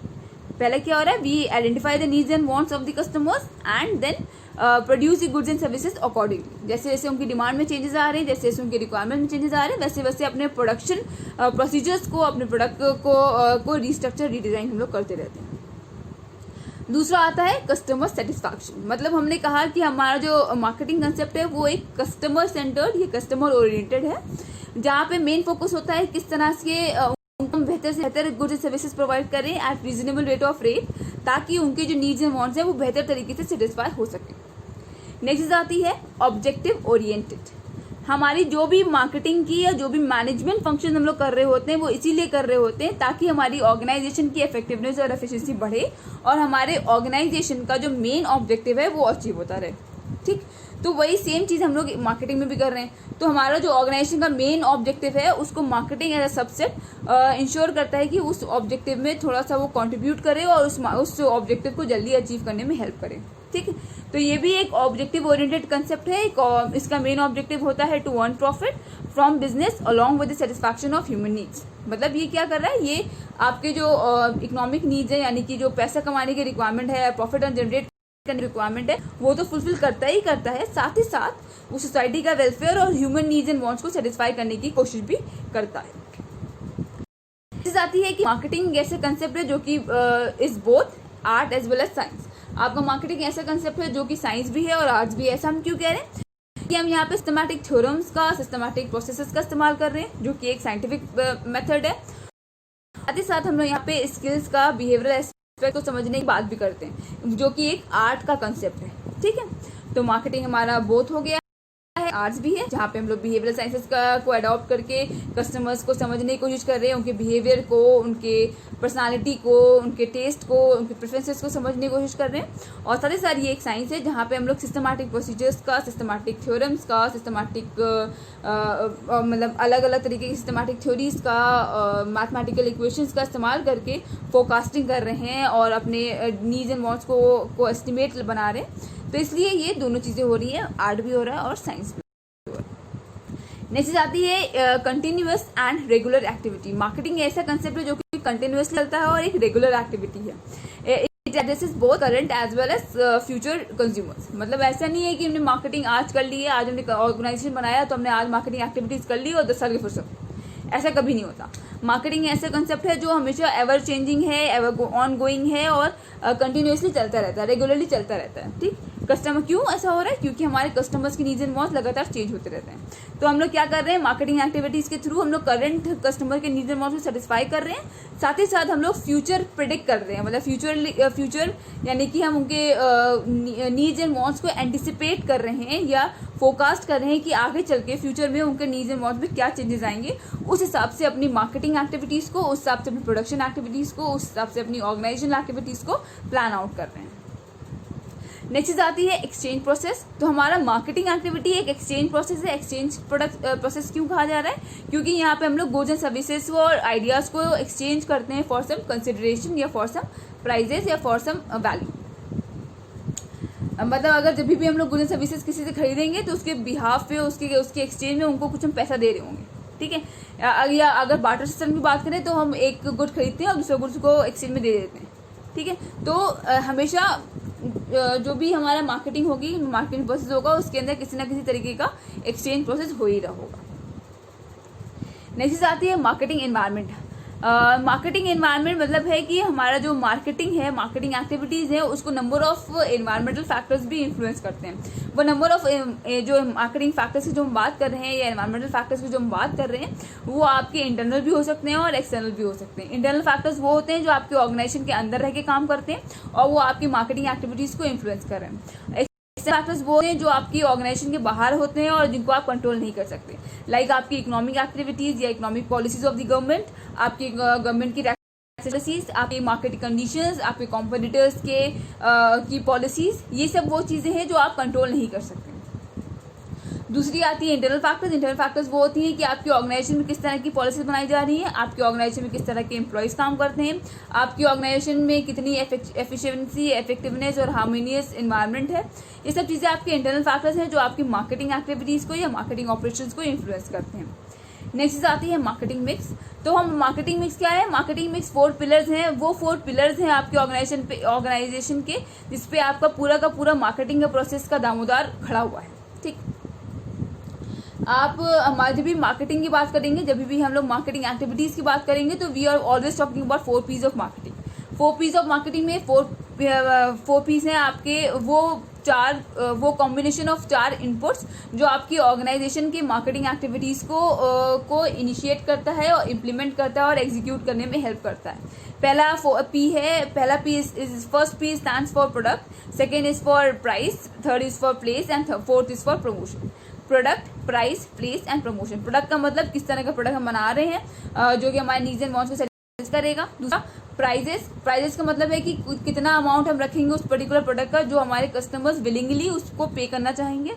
पहले क्या हो रहा है, we identify the needs and wants of the customers and then produce the goods and services accordingly. जैसे जैसे उनकी डिमांड में चेंजेस आ रहे हैं, जैसे जैसे उनके रिक्वायरमेंट में चेंजेस आ रहे हैं, वैसे वैसे अपने प्रोडक्शन प्रोसीजर्स को, अपने प्रोडक्ट को रिस्ट्रक्चर, रीडिजाइन हम लोग करते रहते हैं। दूसरा आता है कस्टमर सेटिस्फैक्शन। मतलब हमने कहा कि हमारा जो मार्केटिंग कंसेप्ट है वो एक कस्टमर सेंटर्ड या कस्टमर ओरिएंटेड है, जहाँ पे मेन फोकस होता है किस तरह से उनको बेहतर से बेहतर गुड्स एंड सर्विसेज प्रोवाइड करें eight reasonable rate of rate, ताकि उनके जो नीड्स एंड वांट्स हैं वो बेहतर तरीके से सेटिस्फाई हो सके। नेक्स्ट चीज आती है ऑब्जेक्टिव ओरिएंटेड। हमारी जो भी मार्केटिंग की या जो भी मैनेजमेंट फंक्शन हम लोग कर रहे होते हैं वो इसीलिए कर रहे होते हैं ताकि हमारी ऑर्गेनाइजेशन की इफेक्टिवनेस और एफिशिएंसी बढ़े और हमारे ऑर्गेनाइजेशन का जो मेन ऑब्जेक्टिव है वो अचीव होता रहे। ठीक, तो वही सेम चीज हम लोग मार्केटिंग में भी कर रहे हैं। तो हमारा जो ऑर्गेनाइजेशन का मेन ऑब्जेक्टिव है उसको marketing as a subset ensure करता है कि उस ऑब्जेक्टिव में थोड़ा सा वो कंट्रीब्यूट करे और उस ऑब्जेक्टिव को जल्दी अचीव करने में हेल्प करे। ठीक, तो ये भी एक ऑब्जेक्टिव ओरिएंटेड कंसेप्ट है। इसका मेन ऑब्जेक्टिव होता है to earn profit from business along with the satisfaction of human needs. मतलब ये क्या कर रहा है, ये आपके जो इकोनॉमिक नीड्स है यानी कि जो पैसा कमाने की रिक्वायरमेंट है, प्रॉफिट एंड जनरेट रिक्वायरमेंट है, वो तो फुलफिल करता ही करता है, साथ ही साथ वो सोसाइटी का वेलफेयर और ह्यूमन नीड्स एंड वांट्स को सेटिस्फाई करने की कोशिश भी करता है। चीज आती है कि मार्केटिंग ऐसे कंसेप्ट है जो कि is both art as well as science. आपका मार्केटिंग ऐसा कंसेप्ट है जो कि साइंस भी है और आर्ट्स भी है। ऐसा हम क्यों कह रहे हैं कि हम यहाँ पे सिस्टमैटिक थ्योरम्स का, सिस्टमैटिक प्रोसेसेस का इस्तेमाल कर रहे हैं जो कि एक साइंटिफिक मेथड है। साथ ही साथ हम लोग यहाँ पे स्किल्स का, बिहेवियरल एस्पेक्ट को समझने की बात भी करते हैं जो कि एक आर्ट का कंसेप्ट है। ठीक है, तो मार्केटिंग हमारा बोथ हो गया, आर्ट्स भी है जहाँ पे हम लोग बिहेवियरल साइंसेस को अडॉप्ट करके कस्टमर्स को समझने की कोशिश कर रहे हैं, उनके बिहेवियर को, उनके पर्सनालिटी को, उनके टेस्ट को, उनके प्रेफरेंसेस को समझने की कोशिश कर रहे हैं। और साथ ही साथ ये एक साइंस है जहाँ पे हम लोग सिस्टमैटिक प्रोसीजर्स का, सिस्टमैटिक थ्योरम्स का, सिस्टमैटिक मतलब अलग अलग तरीके की सिस्टमैटिक थ्योरीज का, मैथमेटिकल इक्वेशंस का इस्तेमाल करके फोरकास्टिंग कर रहे हैं और अपने नीड्स एंड वांट्स को एस्टिमेट बना रहे हैं। तो इसलिए ये दोनों चीज़ें हो रही हैं, आर्ट भी हो रहा है और साइंस भी हो रहा है। नेक्स्ट चीज आती है continuous and regular activity. Marketing ऐसा कंसेप्ट है जो कि कंटिन्यूअसली चलता है और एक रेगुलर एक्टिविटी है। It addresses both current as well as future consumers. मतलब ऐसा नहीं है कि हमने मार्केटिंग आज कर ली है, आज हमने ऑर्गेनाइजेशन बनाया तो हमने आज मार्केटिंग एक्टिविटीज कर ली और 10 साल की फुर्सत, ऐसा कभी नहीं होता। मार्केटिंग ऐसा कंसेप्ट है जो हमेशा एवर चेंजिंग है, एवर ऑन गोइंग है और कंटिन्यूसली चलता रहता है, रेगुलरली चलता रहता है। ठीक, कस्टमर क्यों ऐसा हो रहा है, क्योंकि हमारे कस्टमर्स की नीड्स एंड वांट्स लगातार चेंज होते रहते हैं। तो हम लोग क्या कर रहे हैं, मार्केटिंग एक्टिविटीज के थ्रू हम लोग करंट कस्टमर के नीड्स एंड वांट्स को सेटिस्फाई कर रहे हैं, साथ ही साथ हम लोग फ्यूचर प्रिडिक्ट कर रहे हैं। मतलब फ्यूचर यानी कि हम उनके नीड्स एंड वांट्स को एंटिसिपेट कर रहे हैं या फोरकास्ट कर रहे हैं कि आगे चल के फ्यूचर में उनके नीड्स एंड वांट्स में क्या चेंजेस आएंगे। उस हिसाब से अपनी मार्केटिंग एक्टिविटीज को, उस हिसाब से अपनी प्रोडक्शन एक्टिविटीज को, उस हिसाब से अपनी ऑर्गेनाइजेशन एक्टिविटीज को प्लान आउट कर रहे हैं। नेक्स्ट चीज आती है एक्सचेंज प्रोसेस। तो हमारा मार्केटिंग एक्टिविटी एक एक्सचेंज प्रोसेस है। एक्सचेंज प्रोडक्ट प्रोसेस क्यों कहा जा रहा है, क्योंकि यहाँ पे हम लोग गुड्स एंड सर्विसेज को और आइडियाज को एक्सचेंज करते हैं फॉर सम कंसिडरेशन या फॉर सम प्राइजेस या फॉर सम वैल्यू। मतलब अगर जब भी हम लोग गुड्स एंड सर्विसेज किसी से खरीदेंगे तो उसके बिहाफ पे, उसके एक्सचेंज में उनको कुछ हम पैसा दे रहे होंगे। ठीक है, या अगर बार्टर सिस्टम की बात करें तो हम एक गुड खरीदते हैं और दूसरे गुड्स को एक्सचेंज में दे देते हैं। ठीक है, तो हमेशा जो भी हमारा मार्केटिंग होगी, मार्केटिंग प्रोसेस होगा, उसके अंदर किसी ना किसी तरीके का एक्सचेंज प्रोसेस हो ही रहा होगा। नेक्स्ट आती है मार्केटिंग एनवायरनमेंट। मार्केटिंग एनवायरनमेंट मतलब है कि हमारा जो मार्केटिंग है, मार्केटिंग एक्टिविटीज है, उसको नंबर ऑफ एनवायरमेंटल फैक्टर्स भी इन्फ्लुएंस करते हैं। वो नंबर ऑफ जो मार्केटिंग फैक्टर्स की जो हम बात कर रहे हैं या एनवायरमेंटल फैक्टर्स की जो हम बात कर रहे हैं, वो आपके इंटरनल भी हो सकते हैं और एक्सटर्नल भी हो सकते हैं। इंटरनल फैक्टर्स वो होते हैं जो आपके ऑर्गेनाइजेशन के अंदर रह के काम करते हैं और वो आपकी मार्केटिंग एक्टिविटीज को इन्फ्लुएंस कर रहे हैं। फैक्टर्स वो हैं जो आपकी ऑर्गेनाइजेशन के बाहर होते हैं और जिनको आप कंट्रोल नहीं कर सकते, लाइक आपकी इकोनॉमिक एक्टिविटीज या economic policies of the government, आपकी गवर्नमेंट की पॉलिसीज, आपकी मार्केट कंडीशंस, आपके कॉम्पिटिटर्स की पॉलिसीज, ये सब वो चीजें हैं जो आप कंट्रोल नहीं कर सकते। दूसरी आती है इंटरनल फैक्टर्स। इंटरनल फैक्टर्स वो होती हैं कि आपकी ऑर्गेनाइजेशन में किस तरह की पॉलिसीज बनाई जा रही हैं, आपकी ऑर्गेनाइजेशन में किस तरह के एम्प्लॉयज काम करते हैं, आपकी ऑर्गेनाइजेशन में कितनी एफिशिएंसी, इफेक्टिवनेस और हार्मोनियस एनवायरनमेंट है। ये सब चीज़ें आपके इंटरनल फैक्टर्स हैं जो आपकी मार्केटिंग एक्टिविटीज़ को या मार्केटिंग ऑपरेशंस को इन्फ्लुएंस करते हैं। नेक्स्ट आती है मार्केटिंग मिक्स। तो हम मार्केटिंग मिक्स क्या है, मार्केटिंग मिक्स 4 पिलर्स हैं। वो 4 पिलर्स हैं आपके ऑर्गेनाइजेशन के, जिसपे आपका पूरा का पूरा मार्केटिंग का प्रोसेस का दामोदार खड़ा हुआ है। ठीक, आप हमारे जब भी मार्केटिंग की बात करेंगे, जब भी हम लोग मार्केटिंग एक्टिविटीज की बात करेंगे, तो we are always talking about 4 P's of marketing. 4 P's of marketing में 4 4 पीस हैं आपके, वो कॉम्बिनेशन ऑफ 4 इनपुट्स जो आपकी ऑर्गेनाइजेशन की मार्केटिंग एक्टिविटीज़ को इनिशिएट करता है और इम्प्लीमेंट करता है और एग्जीक्यूट करने में हेल्प करता है। पहला P is first P stands for product, second is for price, third is for place and fourth is for promotion. Product, price, place and promotion. Product का मतलब किस तरह का प्रोडक्ट हम बना रहे हैं जो कि हमारे नीड्स एंड वांट्स को सेटिस्फाई करेगा। दूसरा प्राइजेस का मतलब है कि कितना अमाउंट हम रखेंगे उस पर्टिकुलर प्रोडक्ट का जो हमारे कस्टमर्स विलिंगली उसको पे करना चाहेंगे।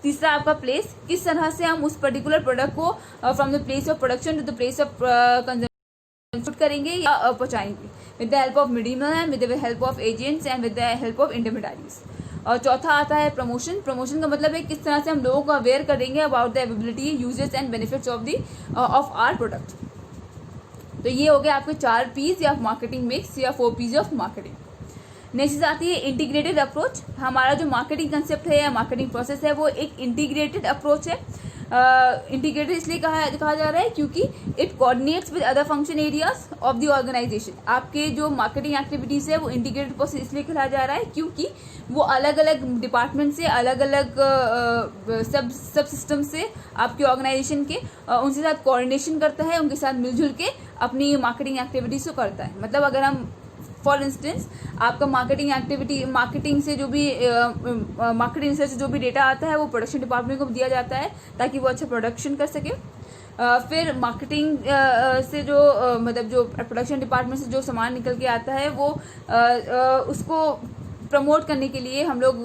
तीसरा आपका प्लेस, किस तरह से हम उस पर्टिकुलर प्रोडक्ट को from the place of production to the place of consume करेंगे या पहुंचाएंगे, with the help of middleman, with the help of agents and with the help of intermediaries. और चौथा आता है प्रमोशन। प्रमोशन का मतलब है किस तरह से हम लोगों को अवेयर करेंगे about the availability, uses and benefits of our product. तो ये हो गया आपके 4 पीस या मार्केटिंग मिक्स या 4 पीस ऑफ मार्केटिंग। नेक्स्ट आती है इंटीग्रेटेड अप्रोच। हमारा जो मार्केटिंग कंसेप्ट है या मार्केटिंग प्रोसेस है वो एक इंटीग्रेटेड अप्रोच है। इंटीग्रेटेड इसलिए कहा जा रहा है क्योंकि it coordinates with other function areas of the organisation. आपके जो मार्केटिंग एक्टिविटीज है वो इंटीग्रेटेड प्रोसेस इसलिए कहा जा रहा है क्योंकि वो अलग अलग डिपार्टमेंट से, अलग अलग सब सिस्टम से आपके ऑर्गेनाइजेशन के उनके साथ कोऑर्डिनेशन करता है, उनके साथ मिलजुल के अपनी मार्केटिंग एक्टिविटीज को करता है। मतलब अगर हम फॉर इंस्टेंस आपका मार्केटिंग से जो भी मार्केटिंग रिसर्च से जो भी डेटा आता है वो प्रोडक्शन डिपार्टमेंट को दिया जाता है ताकि वो अच्छा प्रोडक्शन कर सके। फिर मार्केटिंग से जो मतलब जो प्रोडक्शन डिपार्टमेंट से जो सामान निकल के आता है वो उसको प्रमोट करने के लिए हम लोग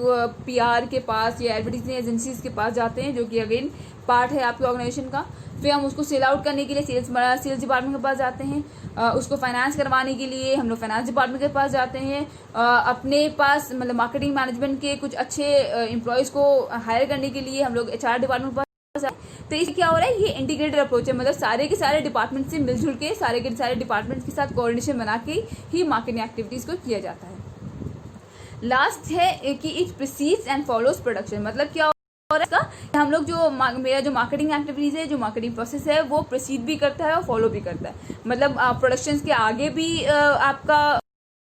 PR के पास या एडवर्टाइजिंग एजेंसीज के पास जाते हैं, जो कि अगेन पार्ट है आपके ऑर्गेनाइजेशन का। फिर हम उसको सेल आउट करने के लिए सेल्स डिपार्टमेंट के पास जाते हैं। उसको फाइनेंस करवाने के लिए हम लोग फाइनेंस डिपार्टमेंट के पास जाते हैं। अपने पास मतलब मार्केटिंग मैनेजमेंट के कुछ अच्छे एम्प्लॉयज़ को हायर करने के लिए हम लोग HR डिपार्टमेंट के पास जाते हैं। तो इससे क्या हो रहा है, ये इंटीग्रेटेड अप्रोच है। मतलब सारे के सारे डिपार्टमेंट से मिलजुल के सारे के सारे डिपार्टमेंट्स के साथ कोऑर्डिनेशन बना के ही मार्केटिंग एक्टिविटीज़ को किया जाता है। लास्ट है कि it precedes and follows production. मतलब क्या और इसका हम लोग जो मेरा जो मार्केटिंग एक्टिविटीज है, जो मार्केटिंग प्रोसेस है वो प्रोसीड भी करता है और फॉलो भी करता है। मतलब प्रोडक्शन के आगे भी आपका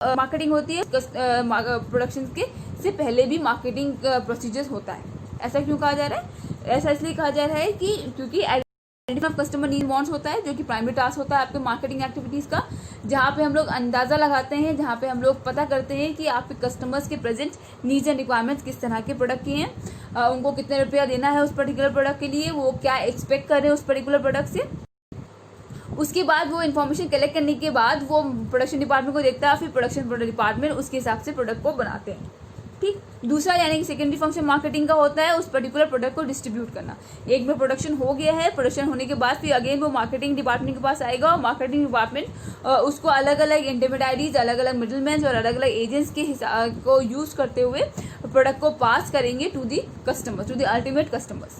मार्केटिंग होती है, प्रोडक्शन के से पहले भी मार्केटिंग प्रोसीजर्स होता है। ऐसा क्यों कहा जा रहा है? ऐसा इसलिए कहा जा रहा है कि क्योंकि आइडेंटिफाई कस्टमर नीड वांट्स होता है, जो कि प्राइमरी टास्क होता है आपके मार्केटिंग एक्टिविटीज़ का, जहाँ पे हम लोग अंदाज़ा लगाते हैं, जहाँ पे हम लोग पता करते हैं कि आपके कस्टमर्स के प्रेजेंट नीड्स एंड रिक्वायरमेंट्स किस तरह के प्रोडक्ट के हैं, उनको कितने रुपया देना है उस पर्टिकुलर प्रोडक्ट के लिए, वो क्या एक्सपेक्ट कर रहे हैं उस पर्टिकुलर प्रोडक्ट से। उसके बाद वो इन्फॉर्मेशन कलेक्ट करने के बाद वो प्रोडक्शन डिपार्टमेंट को देखता है, फिर प्रोडक्शन डिपार्टमेंट उसके हिसाब से प्रोडक्ट को बनाते हैं। ठीक। दूसरा यानी कि सेकेंडरी फंक्शन मार्केटिंग का होता है उस पर्टिकुलर प्रोडक्ट को डिस्ट्रीब्यूट करना। एक में प्रोडक्शन हो गया है, प्रोडक्शन होने के बाद फिर अगेन वो मार्केटिंग डिपार्टमेंट के पास आएगा और मार्केटिंग डिपार्टमेंट उसको अलग अलग इंटरमीडियरीज, अलग अलग मिडलमैन और अलग अलग एजेंट्स के हिसाब को यूज करते हुए प्रोडक्ट को पास करेंगे to the customer, to the ultimate customers.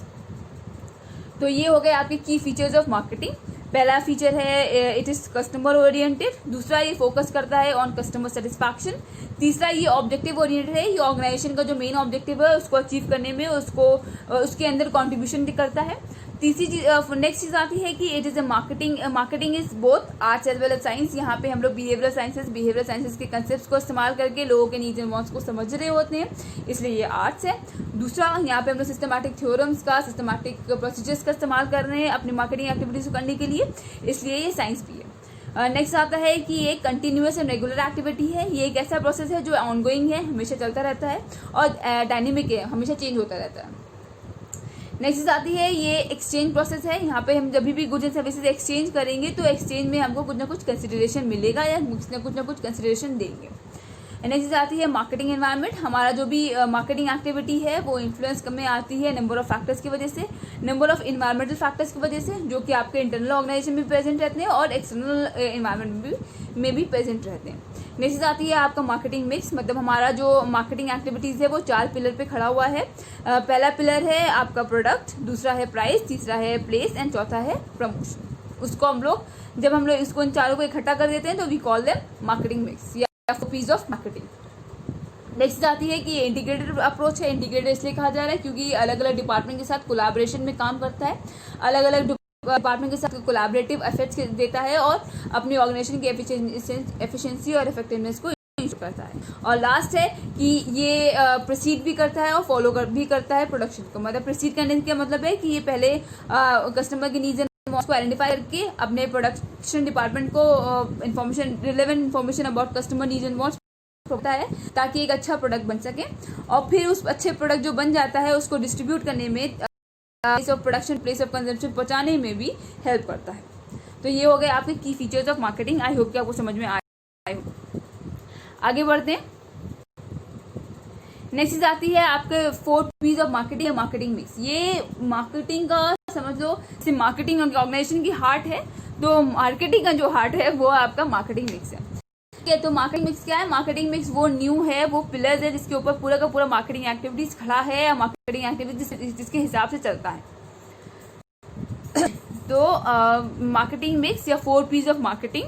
तो ये हो गए आपके की फीचर्स ऑफ मार्केटिंग। पहला फीचर है इट इज कस्टमर ओरिएंटेड। दूसरा ये फोकस करता है ऑन कस्टमर सेटिस्फैक्शन। तीसरा ये ऑब्जेक्टिव ओरिएंटेड है, ये ऑर्गेनाइजेशन का जो मेन ऑब्जेक्टिव है उसको अचीव करने में उसके अंदर कॉन्ट्रीब्यूशन भी करता है। तीसरी चीज नेक्स्ट चीज आती है कि it is a marketing is both arts as well as science. यहाँ पे हम लोग बिहेवियरल साइंसेज के कंसेप्ट को इस्तेमाल करके लोगों के नीड्स एंड वांट्स को समझ रहे होते हैं, इसलिए ये आर्ट्स है। दूसरा, यहाँ पे हम लोग सिस्टमैटिक थ्योरम्स का, सिस्टमैटिक प्रोसीजर्स का इस्तेमाल कर रहे हैं अपनी मार्केटिंग एक्टिविटीज को करने के लिए, इसलिए ये साइंस भी है। नेक्स्ट आता है कि ये कंटिन्यूअस एंड रेगुलर एक्टिविटी है। ये एक ऐसा प्रोसेस है जो ऑनगोइंग है, हमेशा चलता रहता है और डायनेमिक है, हमेशा चेंज होता रहता है। नेक्स्ट आती है ये एक्सचेंज प्रोसेस है। यहाँ पे हम जब भी गुड्स एंड सर्विसेज एक्सचेंज करेंगे तो एक्सचेंज में हमको कुछ ना कुछ कंसिडरेशन मिलेगा या कुछ ना कुछ कंसिडरेशन देंगे। नेक्स्ट आती है मार्केटिंग एनवायरनमेंट। हमारा जो भी मार्केटिंग एक्टिविटी है वो इन्फ्लुएंस में आती है नंबर ऑफ फैक्टर्स की वजह से, नंबर ऑफ इन्वायरमेंटल फैक्टर्स की वजह से, जो कि आपके इंटरनल ऑर्गेनाइजेशन में प्रेजेंट रहते हैं और एक्सटर्नल एनवायरमेंट में भी प्रेजेंट रहते हैं। नेक्स्ट आती है आपका मार्केटिंग मिक्स। मतलब हमारा जो मार्केटिंग एक्टिविटीज़ है वो 4 पिलर पे खड़ा हुआ है। पहला पिलर है आपका प्रोडक्ट, दूसरा है प्राइस, तीसरा है प्लेस एंड चौथा है प्रमोशन। उसको हम लोग जब हम लोग इसको इन चारों को इकट्ठा कर देते हैं तो we call them marketing mix या पीस ऑफ मार्केटिंग। नेक्स्ट आती है कि ये इंटीग्रेटेड अप्रोच है। इंटीग्रेटेड इसलिए कहा जा रहा है क्योंकि अलग अलग डिपार्टमेंट के साथ कोलैबोरेशन में काम करता है, अलग अलग डिपार्टमेंट के साथ कोलैबोरेटिव एफर्ट्स देता है और अपनी ऑर्गेनाइजेशन की एफिशिएंसी और इफेक्टिवनेस को करता है। और लास्ट है कि ये प्रोसीड भी करता है और फॉलो भी करता है प्रोडक्शन को। मतलब प्रोसीड करने का मतलब है कि ये पहले कस्टमर के नीड्स एंड वांट्स को आइडेंटिफाई करके अपने प्रोडक्शन डिपार्टमेंट को relevant information about customer needs and wants होता है ताकि एक अच्छा प्रोडक्ट बन सके, और फिर उस अच्छे प्रोडक्ट जो बन जाता है उसको डिस्ट्रीब्यूट करने में, place of production, place of consumption पहुंचाने में भी हेल्प करता है। तो ये हो गए आपके key features of marketing. I hope कि आपको समझ में आए हो। आगे बढ़ते हैं। नेक्स्ट चीज आती है आपके 4 P's ऑफ मार्केटिंग या मार्केटिंग मिक्स। ये मार्केटिंग का समझ लो, सिर्फ मार्केटिंग ऑर्गेनाइजेशन की हार्ट है, तो मार्केटिंग का जो हार्ट है वो आपका मार्केटिंग मिक्स है। ठीक है, तो मार्केटिंग मिक्स क्या है? मार्केटिंग मिक्स वो न्यू है, वो पिलर्स है जिसके ऊपर पूरा का पूरा मार्केटिंग एक्टिविटीज खड़ा है, या मार्केटिंग एक्टिविटीज जिसके हिसाब से चलता है। तो मार्केटिंग मिक्स या 4 P's of marketing.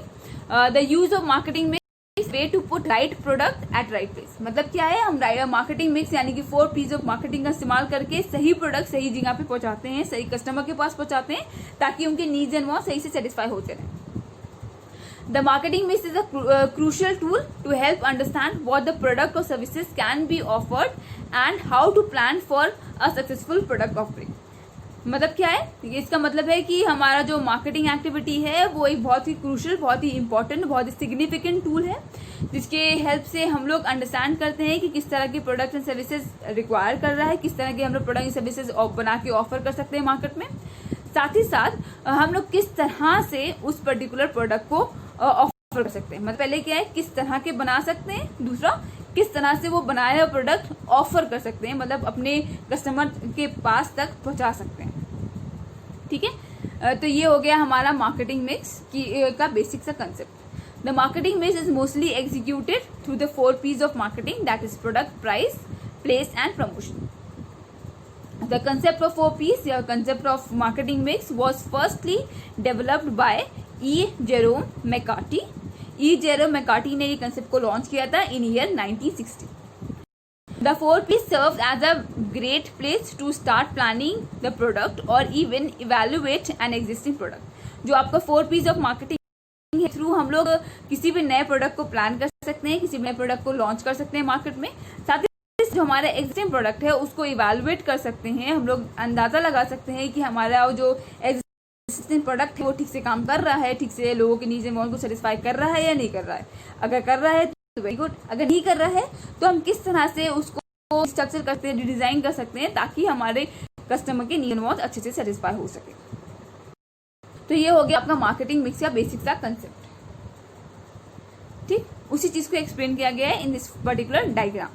The use of marketing mix, way to put right product at right place. मतलब क्या है? हम मार्केटिंग मिक्स यानी कि 4 P's ऑफ मार्केटिंग का इस्तेमाल करके सही प्रोडक्ट सही जगह पे पहुंचाते हैं, सही कस्टमर के पास पहुंचाते हैं, ताकि उनके नीड्स एंड वांट्स सही से सेटिस्फाई होते रहें। The marketing mix is a crucial tool to help understand what the product or services can be offered and how to plan for a successful product offering. मतलब क्या है? इसका मतलब है कि हमारा जो मार्केटिंग एक्टिविटी है वो एक बहुत ही क्रूशल, बहुत ही इंपॉर्टेंट, बहुत ही सिग्निफिकेंट टूल है, जिसके हेल्प से हम लोग अंडरस्टैंड करते हैं कि किस तरह के प्रोडक्ट एंड सर्विसेज रिक्वायर कर रहा है, किस तरह के हम लोग प्रोडक्ट एंड सर्विसेज बना के ऑफर कर सकते हैं मार्केट में। साथ ही साथ हम लोग किस तरह से उस पर्टिकुलर प्रोडक्ट को ऑफर कर सकते हैं। मतलब पहले क्या है, किस तरह के बना सकते हैं, दूसरा किस तरह से वो बनाया हुआ प्रोडक्ट ऑफर कर सकते हैं, मतलब अपने कस्टमर के पास तक पहुंचा सकते हैं। ठीक है, तो ये हो गया हमारा मार्केटिंग मिक्स का बेसिक सा concept. The marketing mix is mostly executed through the 4 P's of marketing, that is product, price, place and promotion. The concept of 4 P's, the concept of marketing mix, was firstly developed by E. Jerome McCarthy. E. Jerome McCarthy ने ये concept को launch किया था in year 1960. The 4 P's serves as a great place to start planning the product or even evaluate an existing product. जो आपका 4 P's of marketing है, थ्रू हम लोग किसी भी नए प्रोडक्ट को प्लान कर सकते हैं, किसी भी नए प्रोडक्ट को लॉन्च कर सकते हैं मार्केट में। साथ जो हमारा एग्जिस्टिंग प्रोडक्ट है उसको इवेलुएट कर सकते हैं, हम लोग अंदाजा लगा सकते हैं कि हमारा जो एग्जिस्टिंग प्रोडक्ट है वो ठीक से काम कर रहा है, ठीक से लोगों के नीड्स एंड वांट्स को सेटिस्फाई कर रहा है या नहीं कर रहा है। अगर कर रहा है तो वेरी गुड, अगर नहीं कर रहा है तो हम किस तरह से उसको स्ट्रक्चर करते हैं, डिजाइन कर सकते हैं, ताकि हमारे कस्टमर के नीड एंड वांट्स अच्छे से सेटिस्फाई हो सके। तो ये हो गया आपका मार्केटिंग मिक्स का बेसिक सा कंसेप्ट। ठीक, उसी चीज को एक्सप्लेन किया गया है इन दिस पर्टिकुलर डायग्राम।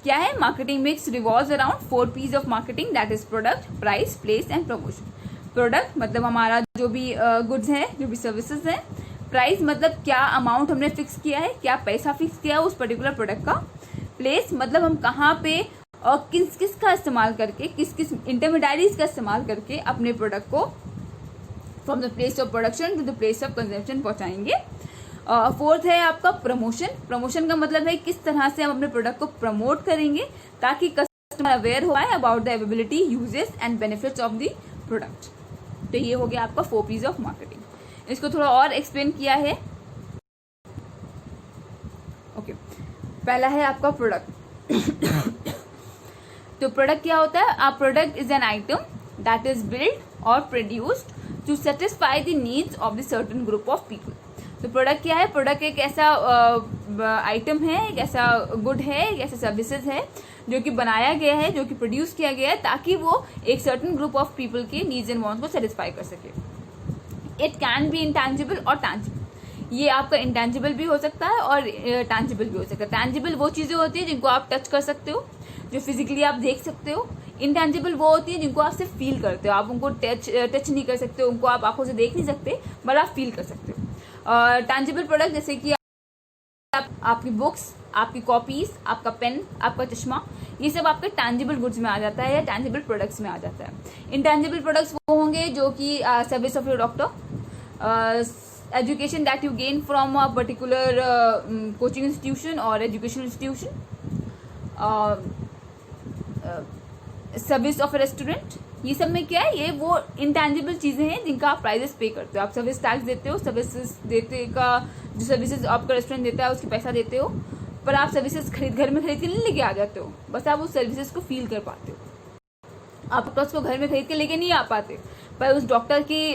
क्या है? Marketing mix revolves around 4 P's of marketing, that is product, price, place and promotion. Product मतलब हमारा जो भी गुड्स है, जो भी सर्विसेज है। प्राइस मतलब क्या अमाउंट हमने फिक्स किया है, क्या पैसा फिक्स किया है उस पर्टिकुलर प्रोडक्ट का। प्लेस मतलब हम कहाँ पे और किस किस का इस्तेमाल करके, किस किस इंटरमीडियरीज का इस्तेमाल करके अपने प्रोडक्ट को from the place of production to the place of consumption पहुंचाएंगे। फोर्थ है आपका प्रमोशन। प्रमोशन का मतलब है किस तरह से हम अपने प्रोडक्ट को प्रमोट करेंगे ताकि कस्टमर अवेयर हो जाए about the availability, uses and benefits of the product. तो ये हो गया आपका 4 P's ऑफ मार्केटिंग। इसको थोड़ा और एक्सप्लेन किया है। ओके, पहला है आपका प्रोडक्ट। तो प्रोडक्ट क्या होता है? A product is an item that is build और produced to satisfy the needs of the certain group of people. तो प्रोडक्ट क्या है? प्रोडक्ट एक ऐसा आइटम है, एक ऐसा गुड है, एक ऐसा सर्विसेज है जो कि बनाया गया है, जो कि प्रोड्यूस किया गया है ताकि वो एक सर्टेन ग्रुप ऑफ पीपल के नीड्स एंड वांट्स को सेटिस्फाई कर सके। इट कैन बी इंटेंजिबल और टैंजिबल। ये आपका इंटेंजिबल भी हो सकता है और टैंजिबल भी हो सकता है। टैंजिबल वो चीजें होती है जिनको आप टच कर सकते हो, जो फिजिकली आप देख सकते हो। इंटेंजिबल वो होती है जिनको आप सिर्फ फील करते हो, आप उनको टच नहीं कर सकते, उनको आप आंखों से देख नहीं सकते, बट आप फील कर सकते हो। टैंजिबल प्रोडक्ट जैसे कि आपकी बुक्स, आपकी कॉपीज, आपका पेन, आपका चश्मा, ये सब आपके टैंजिबल गुड्स में आ जाता है या टैंजिबल प्रोडक्ट्स में आ जाता है। इंटेंजिबल प्रोडक्ट्स वो होंगे जो कि service of your doctor, education that you gain from a particular coaching institution और educational institution, service of restaurant. ये सब में क्या है? ये वो इंटेंजिबल चीजें हैं जिनका आप प्राइजेस पे करते हो। आप सर्विस टैक्स देते हो, सर्विसेज देते का जो सर्विसेज आपका रेस्टोरेंट देता है उसके पैसा देते हो, पर आप सर्विसेज घर में खरीद के नहीं लेके आ जाते हो, बस आप उस सर्विसेज को फील कर पाते हो। आप डॉक्टर्स को घर में खरीद के लेके नहीं आ पाते, पर उस डॉक्टर की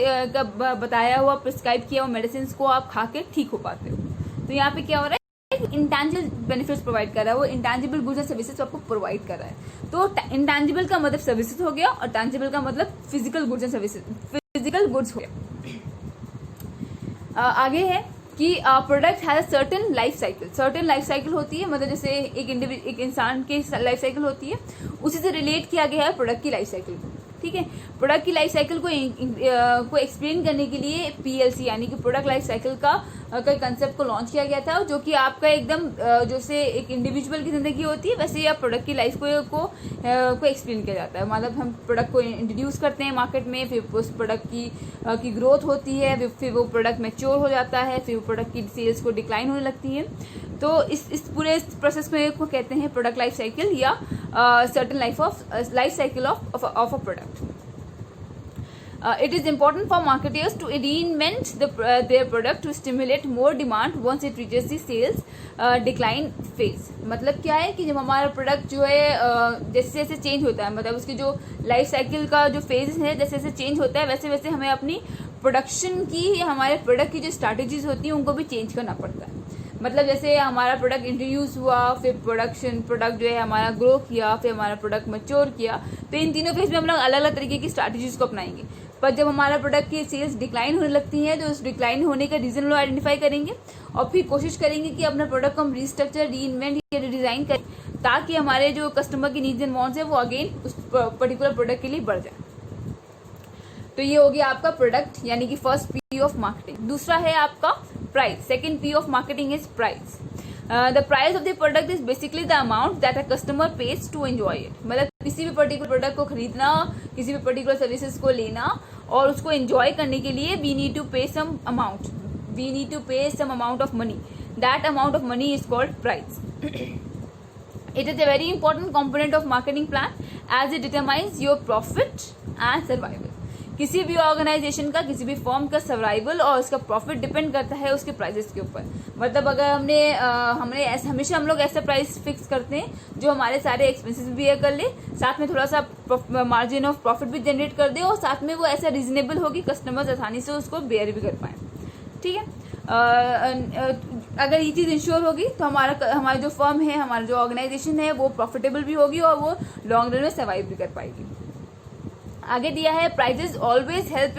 बताया हुआ प्रिस्क्राइब किया हुआ मेडिसिन को आप खा के ठीक हो पाते हो। तो यहाँ पे क्या हो रहा है, इंटेंजिबल बेनिफिट्स प्रोवाइड कर रहा है, वो इंटेंजिबल गुड्स एंड सर्विसेज आपको प्रोवाइड कर रहा है। तो इंटेंजिबल का मतलब सर्विसेज हो गया और टेंजिबल का मतलब physical goods and services, physical goods हो गया। आगे है कि product has a certain life cycle. Certain life cycle होती है, मतलब जैसे एक इंसान की लाइफ साइकिल होती है, उसी से रिलेट किया गया है प्रोडक्ट की लाइफ साइकिल को। ठीक है, प्रोडक्ट की लाइफ साइकिल को एक्सप्लेन करने के लिए PLC यानी कि प्रोडक्ट लाइफ साइकिल का कंसेप्ट को लॉन्च किया गया था, जो कि आपका एकदम जैसे एक इंडिविजुअल की जिंदगी होती है वैसे ही आप प्रोडक्ट की लाइफ को एक्सप्लेन किया जाता है। मतलब हम प्रोडक्ट को इंट्रोड्यूस करते हैं मार्केट में, फिर उस प्रोडक्ट की ग्रोथ होती है, फिर वो प्रोडक्ट मैच्योर हो जाता है, फिर वो प्रोडक्ट की सेल्स को डिक्लाइन होने लगती है। तो इस पूरे प्रोसेस को कहते हैं प्रोडक्ट लाइफ साइकिल या certain life cycle of a product. It is important for marketers to reinvent their product to stimulate more demand once it reaches the sales decline phase। मतलब क्या है कि जब हमारा प्रोडक्ट जो है जैसे जैसे चेंज होता है, मतलब उसकी जो लाइफ साइकिल का जो फेज है जैसे जैसे चेंज होता है, वैसे वैसे हमें अपनी प्रोडक्शन की या हमारे प्रोडक्ट की जो स्ट्रैटेजीज होती हैं उनको भी चेंज करना पड़ता है। मतलब जैसे हमारा प्रोडक्ट इंट्रोड्यूस हुआ, फिर प्रोडक्ट जो है हमारा ग्रो किया, फिर हमारा प्रोडक्ट मैच्योर किया, तो इन तीनों फेज में हम लोग अलग अलग तरीके की स्ट्रैटेजीज को अपनाएंगे। पर जब हमारा प्रोडक्ट की सेल्स डिक्लाइन होने लगती है तो उस डिक्लाइन होने का रीजन लोग आइडेंटिफाई करेंगे और फिर कोशिश करेंगे कि अपना प्रोडक्ट को हम रीस्ट्रक्चर, रीइन्वेंट या रिडिजाइन करें, ताकि हमारे जो कस्टमर की नीड्स एंड वांट्स है वो अगेन उस पर्टिकुलर प्रोडक्ट के लिए बढ़ जाए। तो ये हो गया आपका प्रोडक्ट यानी कि फर्स्ट P ऑफ मार्केटिंग। दूसरा है आपका price. Second P of marketing is price. The price of the product is basically the amount that a customer pays to enjoy it. मतलब किसी भी पर्टिकुलर प्रोडक्ट को खरीदना, किसी भी पर्टिकुलर सर्विसेज को लेना और उसको एंजॉय करने के लिए we need to pay some amount, we need to pay some amount of money. That amount of money is called price. It is a very important component of marketing plan as it determines your profit and survival। किसी भी ऑर्गेनाइजेशन का, किसी भी फर्म का सर्वाइवल और उसका प्रॉफिट डिपेंड करता है उसके प्राइसेस के ऊपर। मतलब अगर हमने हमेशा हम लोग ऐसा प्राइस फिक्स करते हैं जो हमारे सारे एक्सपेंसेस भी बियर कर ले, साथ में थोड़ा सा मार्जिन ऑफ प्रॉफिट भी जनरेट कर दे और साथ में वो ऐसा रीजनेबल हो कि कस्टमर्स आसानी से उसको बेयर भी कर पाए। ठीक है, अगर ये चीज़ इंश्योर होगी तो हमारा जो फर्म है, हमारा जो ऑर्गेनाइजेशन है वो प्रॉफिटेबल भी होगी और वो लॉन्ग रन में सर्वाइव भी कर पाएगी। आगे दिया है prices always help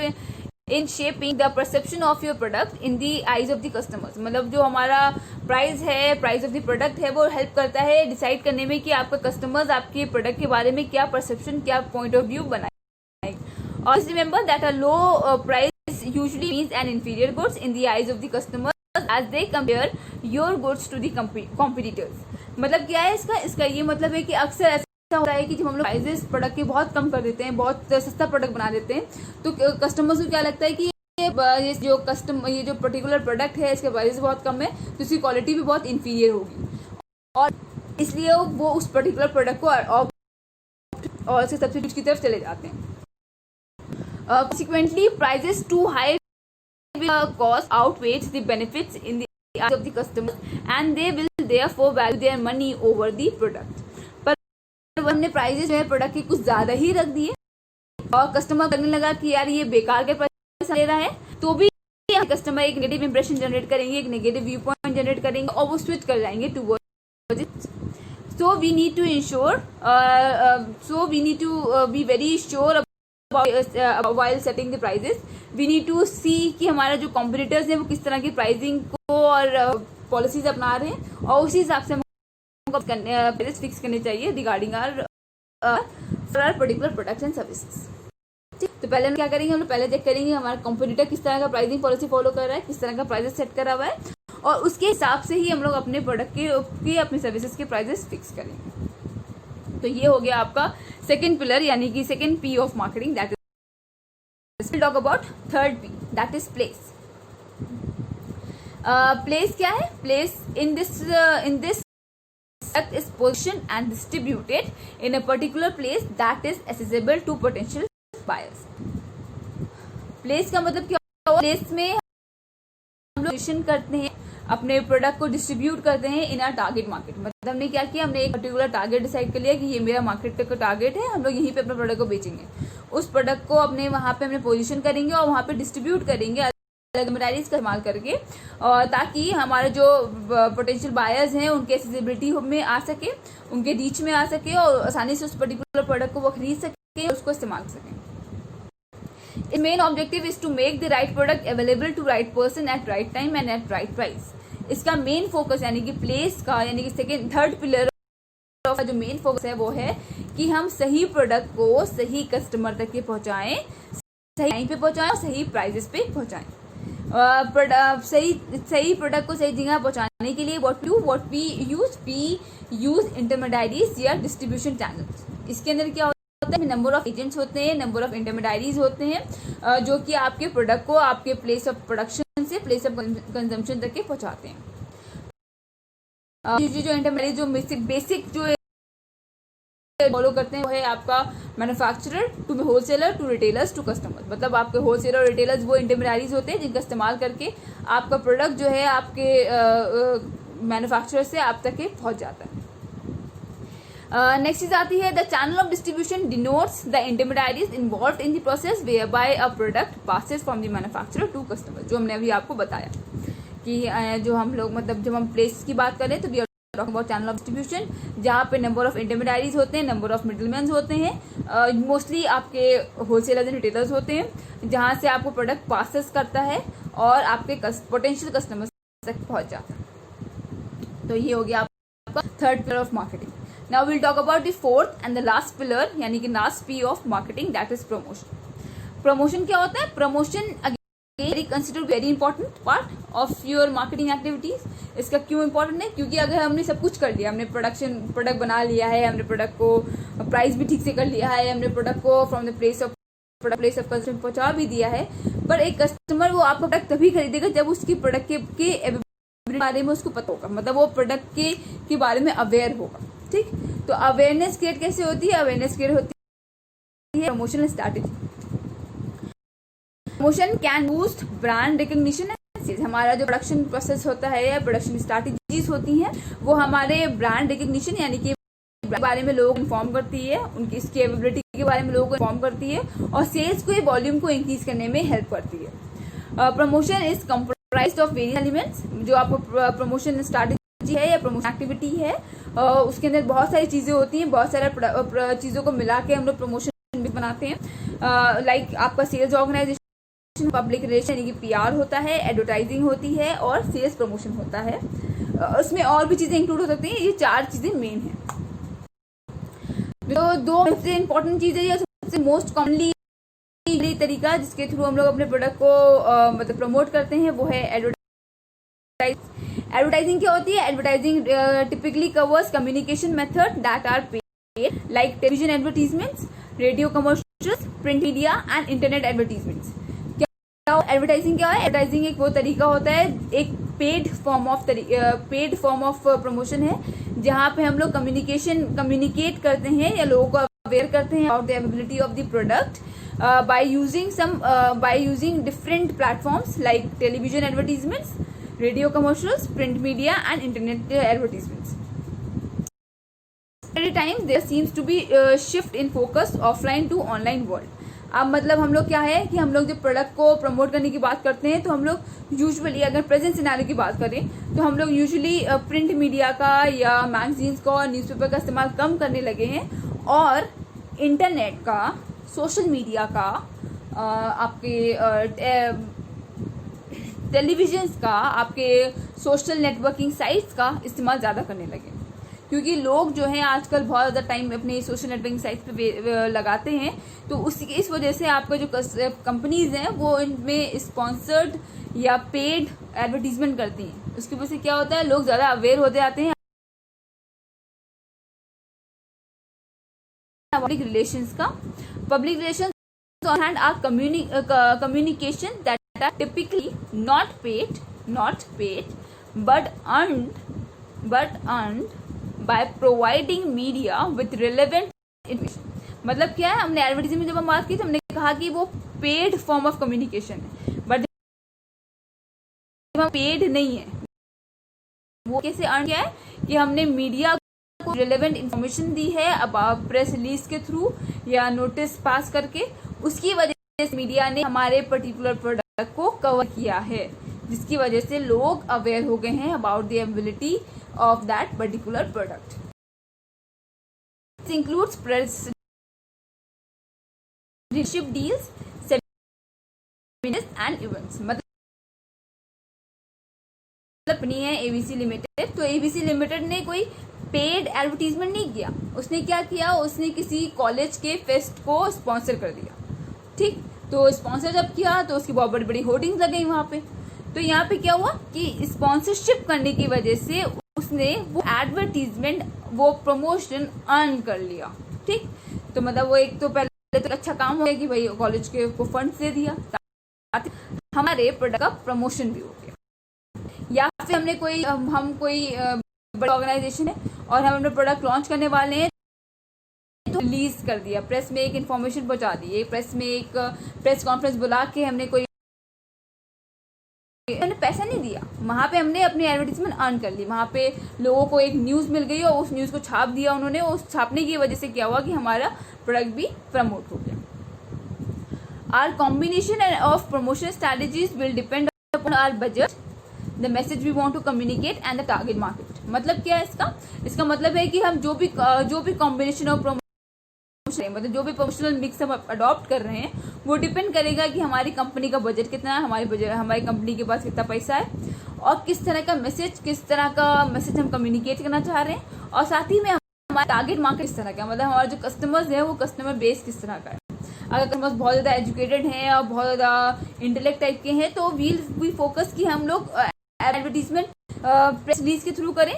in shaping the perception of your product in the eyes of the customers. मतलब जो हमारा प्राइस है, प्राइस ऑफ द प्रोडक्ट है, वो हेल्प करता है डिसाइड करने में कि आपका कस्टमर्स आपके प्रोडक्ट के बारे में क्या परसेप्शन, क्या पॉइंट ऑफ व्यू बनाए। और remember that a low price usually means an inferior goods in the eyes of the customers as they compare your goods to the competitors. मतलब क्या है इसका ये मतलब है कि अक्सर ऐसा होता है कि जब हम लोग प्राइजेस प्रोडक्ट के बहुत कम कर देते हैं, बहुत सस्ता प्रोडक्ट बना देते हैं, तो कस्टमर्स को क्या लगता है कि ये जो पर्टिकुलर प्रोडक्ट है इसके प्राइसेस बहुत कम है तो इसकी क्वालिटी भी बहुत इंफीरियर होगी और इसलिए वो उस पर्टिकुलर प्रोडक्ट को और उसके सब्सिट्यूट की तरफ चले जाते हैं। Consequently, prices too high cost outweighs the benefits in the eyes of the customer and they will therefore value their money over the product। पर हमने प्राइजेस जो है प्रोडक्ट की कुछ ज्यादा ही रख दिए और कस्टमर करने लगा कि यार ये बेकार के पैसा ले रहा है, तो भी कस्टमर एक नेगेटिव इंप्रेशन जनरेट करेंगे, एक नेगेटिव व्यू पॉइंट जनरेट करेंगे और वो स्विच कर जाएंगे towards it. So we need to ensure, be very sure while setting the prices। we need to see कि हमारा जो competitors हैं वो किस तरह की प्राइसिंग को और पॉलिसीज अपना रहे हैं और उसी हिसाब से हमको प्राइसेस फिक्स करने चाहिए regarding our particular products and services. तो पहले हम क्या करेंगे, हम लोग पहले चेक करेंगे हमारा कंपटीटर किस तरह का प्राइसिंग पॉलिसी फॉलो कर रहा है, किस तरह का प्राइसेस सेट करा हुआ है और उसके हिसाब से ही हम लोग अपने प्रोडक्ट के अपने सर्विसेज के प्राइसेस फिक्स करेंगे। तो ये हो गया आपका सेकंड पिलर यानी कि second P of marketing, that is. Will talk about third P, that is place. Place क्या है? Place in this is positioned and distributed in a particular place that is accessible to potential buyers। Place का मतलब क्या हुआ? प्लेस में हम लोग पोजीशन करते हैं अपने प्रोडक्ट को डिस्ट्रीब्यूट करते हैं इन आर टारगेट मार्केट। मतलब हमने क्या किया, हमने एक पर्टिकुलर टारगेट डिसाइड कर लिया कि ये मेरा मार्केट का टारगेट है, हम लोग यहीं पे अपने प्रोडक्ट को बेचेंगे। उस प्रोडक्ट को अपने वहाँ पे हमने पोजीशन करेंगे और वहाँ पे डिस्ट्रीब्यूट करेंगे अलग मटेरियल्स का इस्तेमाल करके, और ताकि हमारे जो पोटेंशियल बायर्स हैं उनके एक्सेसिबिलिटी में आ सके, उनके रीच में आ सके और आसानी से उस पर्टिकुलर प्रोडक्ट को वो खरीद सके, उसको इस्तेमाल कर सकें। Its main objective is to make the right product available to right person at right time and at right price. इसका मेन फोकस यानी कि प्लेस का, यानी कि सेकेंड थर्ड पिलर का जो मेन फोकस है वो है कि हम सही प्रोडक्ट को सही कस्टमर तक के पहुंचाएं, सही टाइम पे पहुंचाएं और सही प्राइजेस पे पहुंचाएं। सही प्रोडक्ट को सही जगह पहुंचाने के लिए what we use इंटरमीडिएरीज या डिस्ट्रीब्यूशन चैनल्स। इसके अंदर क्या होता है, नंबर ऑफ एजेंट्स होते हैं, नंबर ऑफ इंटरमीडिएरीज होते हैं, जो कि आपके प्रोडक्ट को आपके प्लेस ऑफ प्रोडक्शन से प्लेस ऑफ कंजम्पशन तक के पहुंचाते हैं। जो इंटरमीडिएरीज जो बेसिक जो फॉलो करते हैं वो है आपका manufacturer to wholesaler to retailers to customer. मतलब आपके होलसेलर और रिटेलर्स वो इंटरमीडिएरीज होते हैं जिनका इस्तेमाल करके आपका प्रोडक्ट जो है आपके मैन्युफैक्चरर से आप तक के पहुंच जाता है। नेक्स्ट चीज आती है, the channel of distribution denotes the intermediaries involved in the process whereby a product passes from the manufacturer to customer. जो हमने अभी आपको बताया कि जो हम लोग मतलब जब हम प्लेस की बात करें तो we are talking about channel of distribution, जहाँ पे नंबर ऑफ इंटरमीडिएरीज होते हैं, नंबर ऑफ मिडलमैन होते हैं, मोस्टली आपके होलसेलर्स एंड रिटेलर्स होते हैं, जहाँ से आपको प्रोडक्ट पासेस करता है और आपके पोटेंशियल कस्टमर्स तक पहुंच जाता है। तो ये हो गया आपका third pillar of marketing. Now will talk about the fourth and the last pillar, यानी कि last P of marketing, that is promotion. Promotion क्या होता है? Promotion consider very important part of your marketing activities. इसका क्यों इंपॉर्टेंट है? क्योंकि अगर हमने सब कुछ कर लिया, हमने प्रोडक्ट बना लिया है, हमने प्रोडक्ट को प्राइस भी ठीक से कर लिया है, हमने प्रोडक्ट को from the place of consumer पहुंचा भी दिया है, पर एक कस्टमर वो आपका प्रोडक्ट तभी खरीदेगा जब उसकी प्रोडक्ट के बारे में उसको पता होगा, मतलब वो प्रोडक्ट के बारे में अवेयर होगा। ठीक, तो अवेयरनेस क्रिएट कैसे होती है? अवेयरनेस क्रिएट होती है promotional strategy. Promotion can boost brand recognition. हमारा जो प्रोडक्शन प्रोसेस होता है या प्रोडक्शन स्ट्रैटेजीज होती हैं वो हमारे ब्रांड रिकग्निशन यानी कि के बारे में लोगों को इन्फॉर्म करती है, उनकी स्केलेबिलिटी के बारे में लोगों को इन्फॉर्म करती है और सेल्स को वॉल्यूम को इंक्रीज करने में हेल्प करती है। Promotion is comprised of various elements. जो आपको प्रमोशन स्ट्रैटेजी है या प्रमोशन एक्टिविटी है उसके अंदर बहुत सारी चीजें होती हैं, बहुत सारे चीजों को मिला के हम लोग प्रमोशन भी बनाते हैं। लाइक आपका सेल्स ऑर्गेनाइजेशन, पब्लिक रिलेशन यानी कि पीआर होता है, एडवर्टाइजिंग होती है और सेल्स प्रमोशन होता है। उसमें और भी चीजें इंक्लूड हो सकती हैं, ये चार चीजें मेन हैं। तो दो सबसे इंपॉर्टेंट चीजें या सबसे मोस्ट कॉमनली तरीका जिसके थ्रू हम लोग अपने प्रोडक्ट को मतलब प्रमोट करते हैं वो है एडवर्टाइजिंग। क्या होती है? Advertising typically covers communication method that are paid like television advertisements, radio commercials, print media and internet advertisements. Advertising क्या है? एडवर्टाइजिंग एक वो तरीका होता है, एक पेड फॉर्म ऑफ प्रमोशन है जहाँ पे हम लोग कम्युनिकेट करते हैं या लोगों को अवेयर करते हैं about the availability of the product by using different platforms like television advertisements, radio commercials, print media and internet advertisements. At times there seems to be shift in focus offline to online world। अब मतलब हम लोग क्या है कि हम लोग जब प्रोडक्ट को प्रमोट करने की बात करते हैं तो हम लोग यूजुअली अगर प्रेजेंट सिनेरियो की बात करें तो हम लोग यूजुअली प्रिंट मीडिया का या मैगजीन्स का और न्यूज़पेपर का इस्तेमाल कम करने लगे हैं और इंटरनेट का, सोशल मीडिया का, आपके टेलीविजन्स का, आपके सोशल नेटवर्किंग साइट्स का इस्तेमाल ज़्यादा करने लगे, क्योंकि लोग जो हैं आजकल बहुत ज़्यादा टाइम अपने सोशल नेटवर्किंग साइट्स पे लगाते हैं। तो इस वजह से आपका जो कंपनीज हैं वो इनमें स्पॉन्सर्ड या पेड एडवर्टीजमेंट करती हैं। उसकी वजह से क्या होता है, लोग ज़्यादा अवेयर होते जाते हैं पब्लिक रिलेशंस का। Public relations on hand are communication that are typically not paid but earned by providing media with relevant information। मतलब क्या है, हमने एडवर्टीजमेंट जब हम बात की तो हमने कहा कि वो पेड फॉर्म ऑफ कम्युनिकेशन है, बट पेड नहीं है, वो कैसे अर्न किया है कि हमने मीडिया को रिलेवेंट इंफॉर्मेशन दी है अब प्रेस रिलीज के थ्रू या नोटिस पास करके, उसकी वजह से मीडिया ने हमारे पर्टिकुलर प्रोडक्ट को कवर किया है, जिसकी वजह से लोग अवेयर हो गए हैं about the ability of that particular product. This includes press deals, seminars and events. मतलब अपनी है एबीसी लिमिटेड, तो एबीसी लिमिटेड ने कोई पेड एडवर्टीजमेंट नहीं किया. उसने क्या किया, उसने किसी कॉलेज के फेस्ट को स्पॉन्सर कर दिया. ठीक, तो स्पॉन्सर जब किया तो उसकी बहुत बड़ी बड़ी होर्डिंग्स लगी वहां पे. तो यहाँ पे क्या हुआ कि स्पॉन्सरशिप करने की वजह से उसने वो एडवर्टीजमेंट, वो प्रमोशन अर्न कर लिया. ठीक, तो मतलब वो एक तो पहले तो अच्छा काम हो गया कि भाई कॉलेज के को फंड्स दे दिया, हमारे प्रोडक्ट का प्रमोशन भी हो गया. या फिर हमने कोई हम कोई बड़ा ऑर्गेनाइजेशन है और हम अपने प्रोडक्ट लॉन्च करने वाले हैं तो रिलीज कर दिया, प्रेस में एक इन्फॉर्मेशन पहुंचा दी, एक प्रेस में एक प्रेस कॉन्फ्रेंस बुला के हमने कोई पैसा नहीं दिया, वहां पे हमने अपनी एडवर्टीजमेंट अर्न कर ली. वहां पे लोगों को एक न्यूज मिल गई और उस न्यूज को छाप दिया उन्होंने, उस छापने की वजह से क्या हुआ कि हमारा प्रोडक्ट भी प्रमोट हो गया. Our combination of promotion strategies will depend upon our budget, the message we want to communicate and the target market. मतलब क्या है इसका मतलब है कि हम जो भी कॉम्बिनेशन ऑफ प्रमोशन, मतलब जो भी प्रमोशनल मिक्स हम अडॉप्ट कर रहे हैं वो डिपेंड करेगा कि हमारी कंपनी का बजट कितना है, हमारी कंपनी के पास कितना पैसा है और किस तरह का मैसेज हम कम्युनिकेट करना चाह रहे हैं, और साथ ही में हमारा टारगेट मार्केट किस तरह का, मतलब हमारा जो कस्टमर्स है वो कस्टमर बेस किस तरह का है. अगर कस्टमर्स बहुत ज़्यादा एजुकेटेड हैं और बहुत ज़्यादा इंटेलेक्ट टाइप के हैं तो वी फोकस कि हम लोग एडवर्टीजमेंट प्रेस रिलीज के थ्रू करें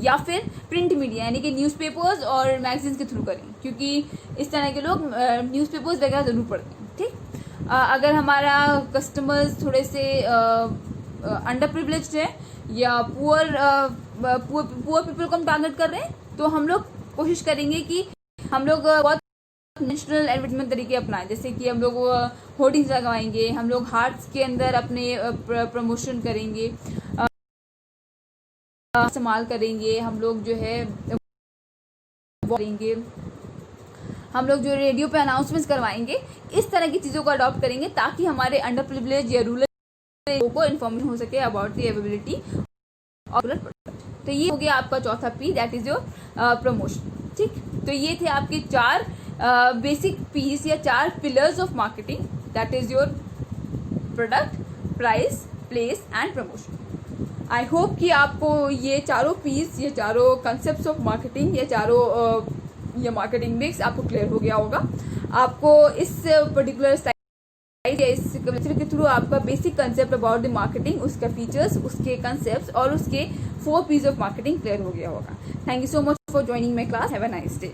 या फिर प्रिंट मीडिया यानी कि न्यूज़पेपर्स और मैगजीन्स के थ्रू करें, क्योंकि इस तरह के लोग न्यूज़पेपर्स वगैरह ज़रूर पढ़ते हैं. ठीक, अगर हमारा कस्टमर्स थोड़े से अंडर प्रिविलेज्ड है या पुअर पीपल को हम टारगेट कर रहे हैं तो हम लोग कोशिश करेंगे कि हम लोग बहुत नेशनल एडवर्टाइजमेंट तरीके अपनाएं. जैसे कि हम लोग होर्डिंग्स लगवाएंगे, हम लोग हार्ट्स के अंदर अपने प्रमोशन करेंगे, इस्तेमाल करेंगे, हम लोग जो है करेंगे, हम लोग जो रेडियो पे अनाउंसमेंट्स करवाएंगे, इस तरह की चीज़ों को अडॉप्ट करेंगे ताकि हमारे अंडर प्रिविलेज या रूरल लोगों को इन्फॉर्मेशन हो सके about the ability of product. तो ये हो गया आपका चौथा P, that is your promotion. ठीक, तो ये थे आपके 4 बेसिक पीस या 4 pillars of marketing, that is your product, price, place and promotion. I hope कि आपको ये चारों पीस, ये चारों कंसेप्ट ऑफ मार्केटिंग, ये मार्केटिंग मिक्स आपको क्लियर हो गया होगा. आपको इस पर्टिकुलर साइट या इस लेक्चर के थ्रू आपका basic concept about the marketing, उसका फीचर्स, उसके कंसेप्ट्स और उसके 4 पीस ऑफ मार्केटिंग क्लियर हो गया होगा. Thank you so much for joining my class. Have a nice day.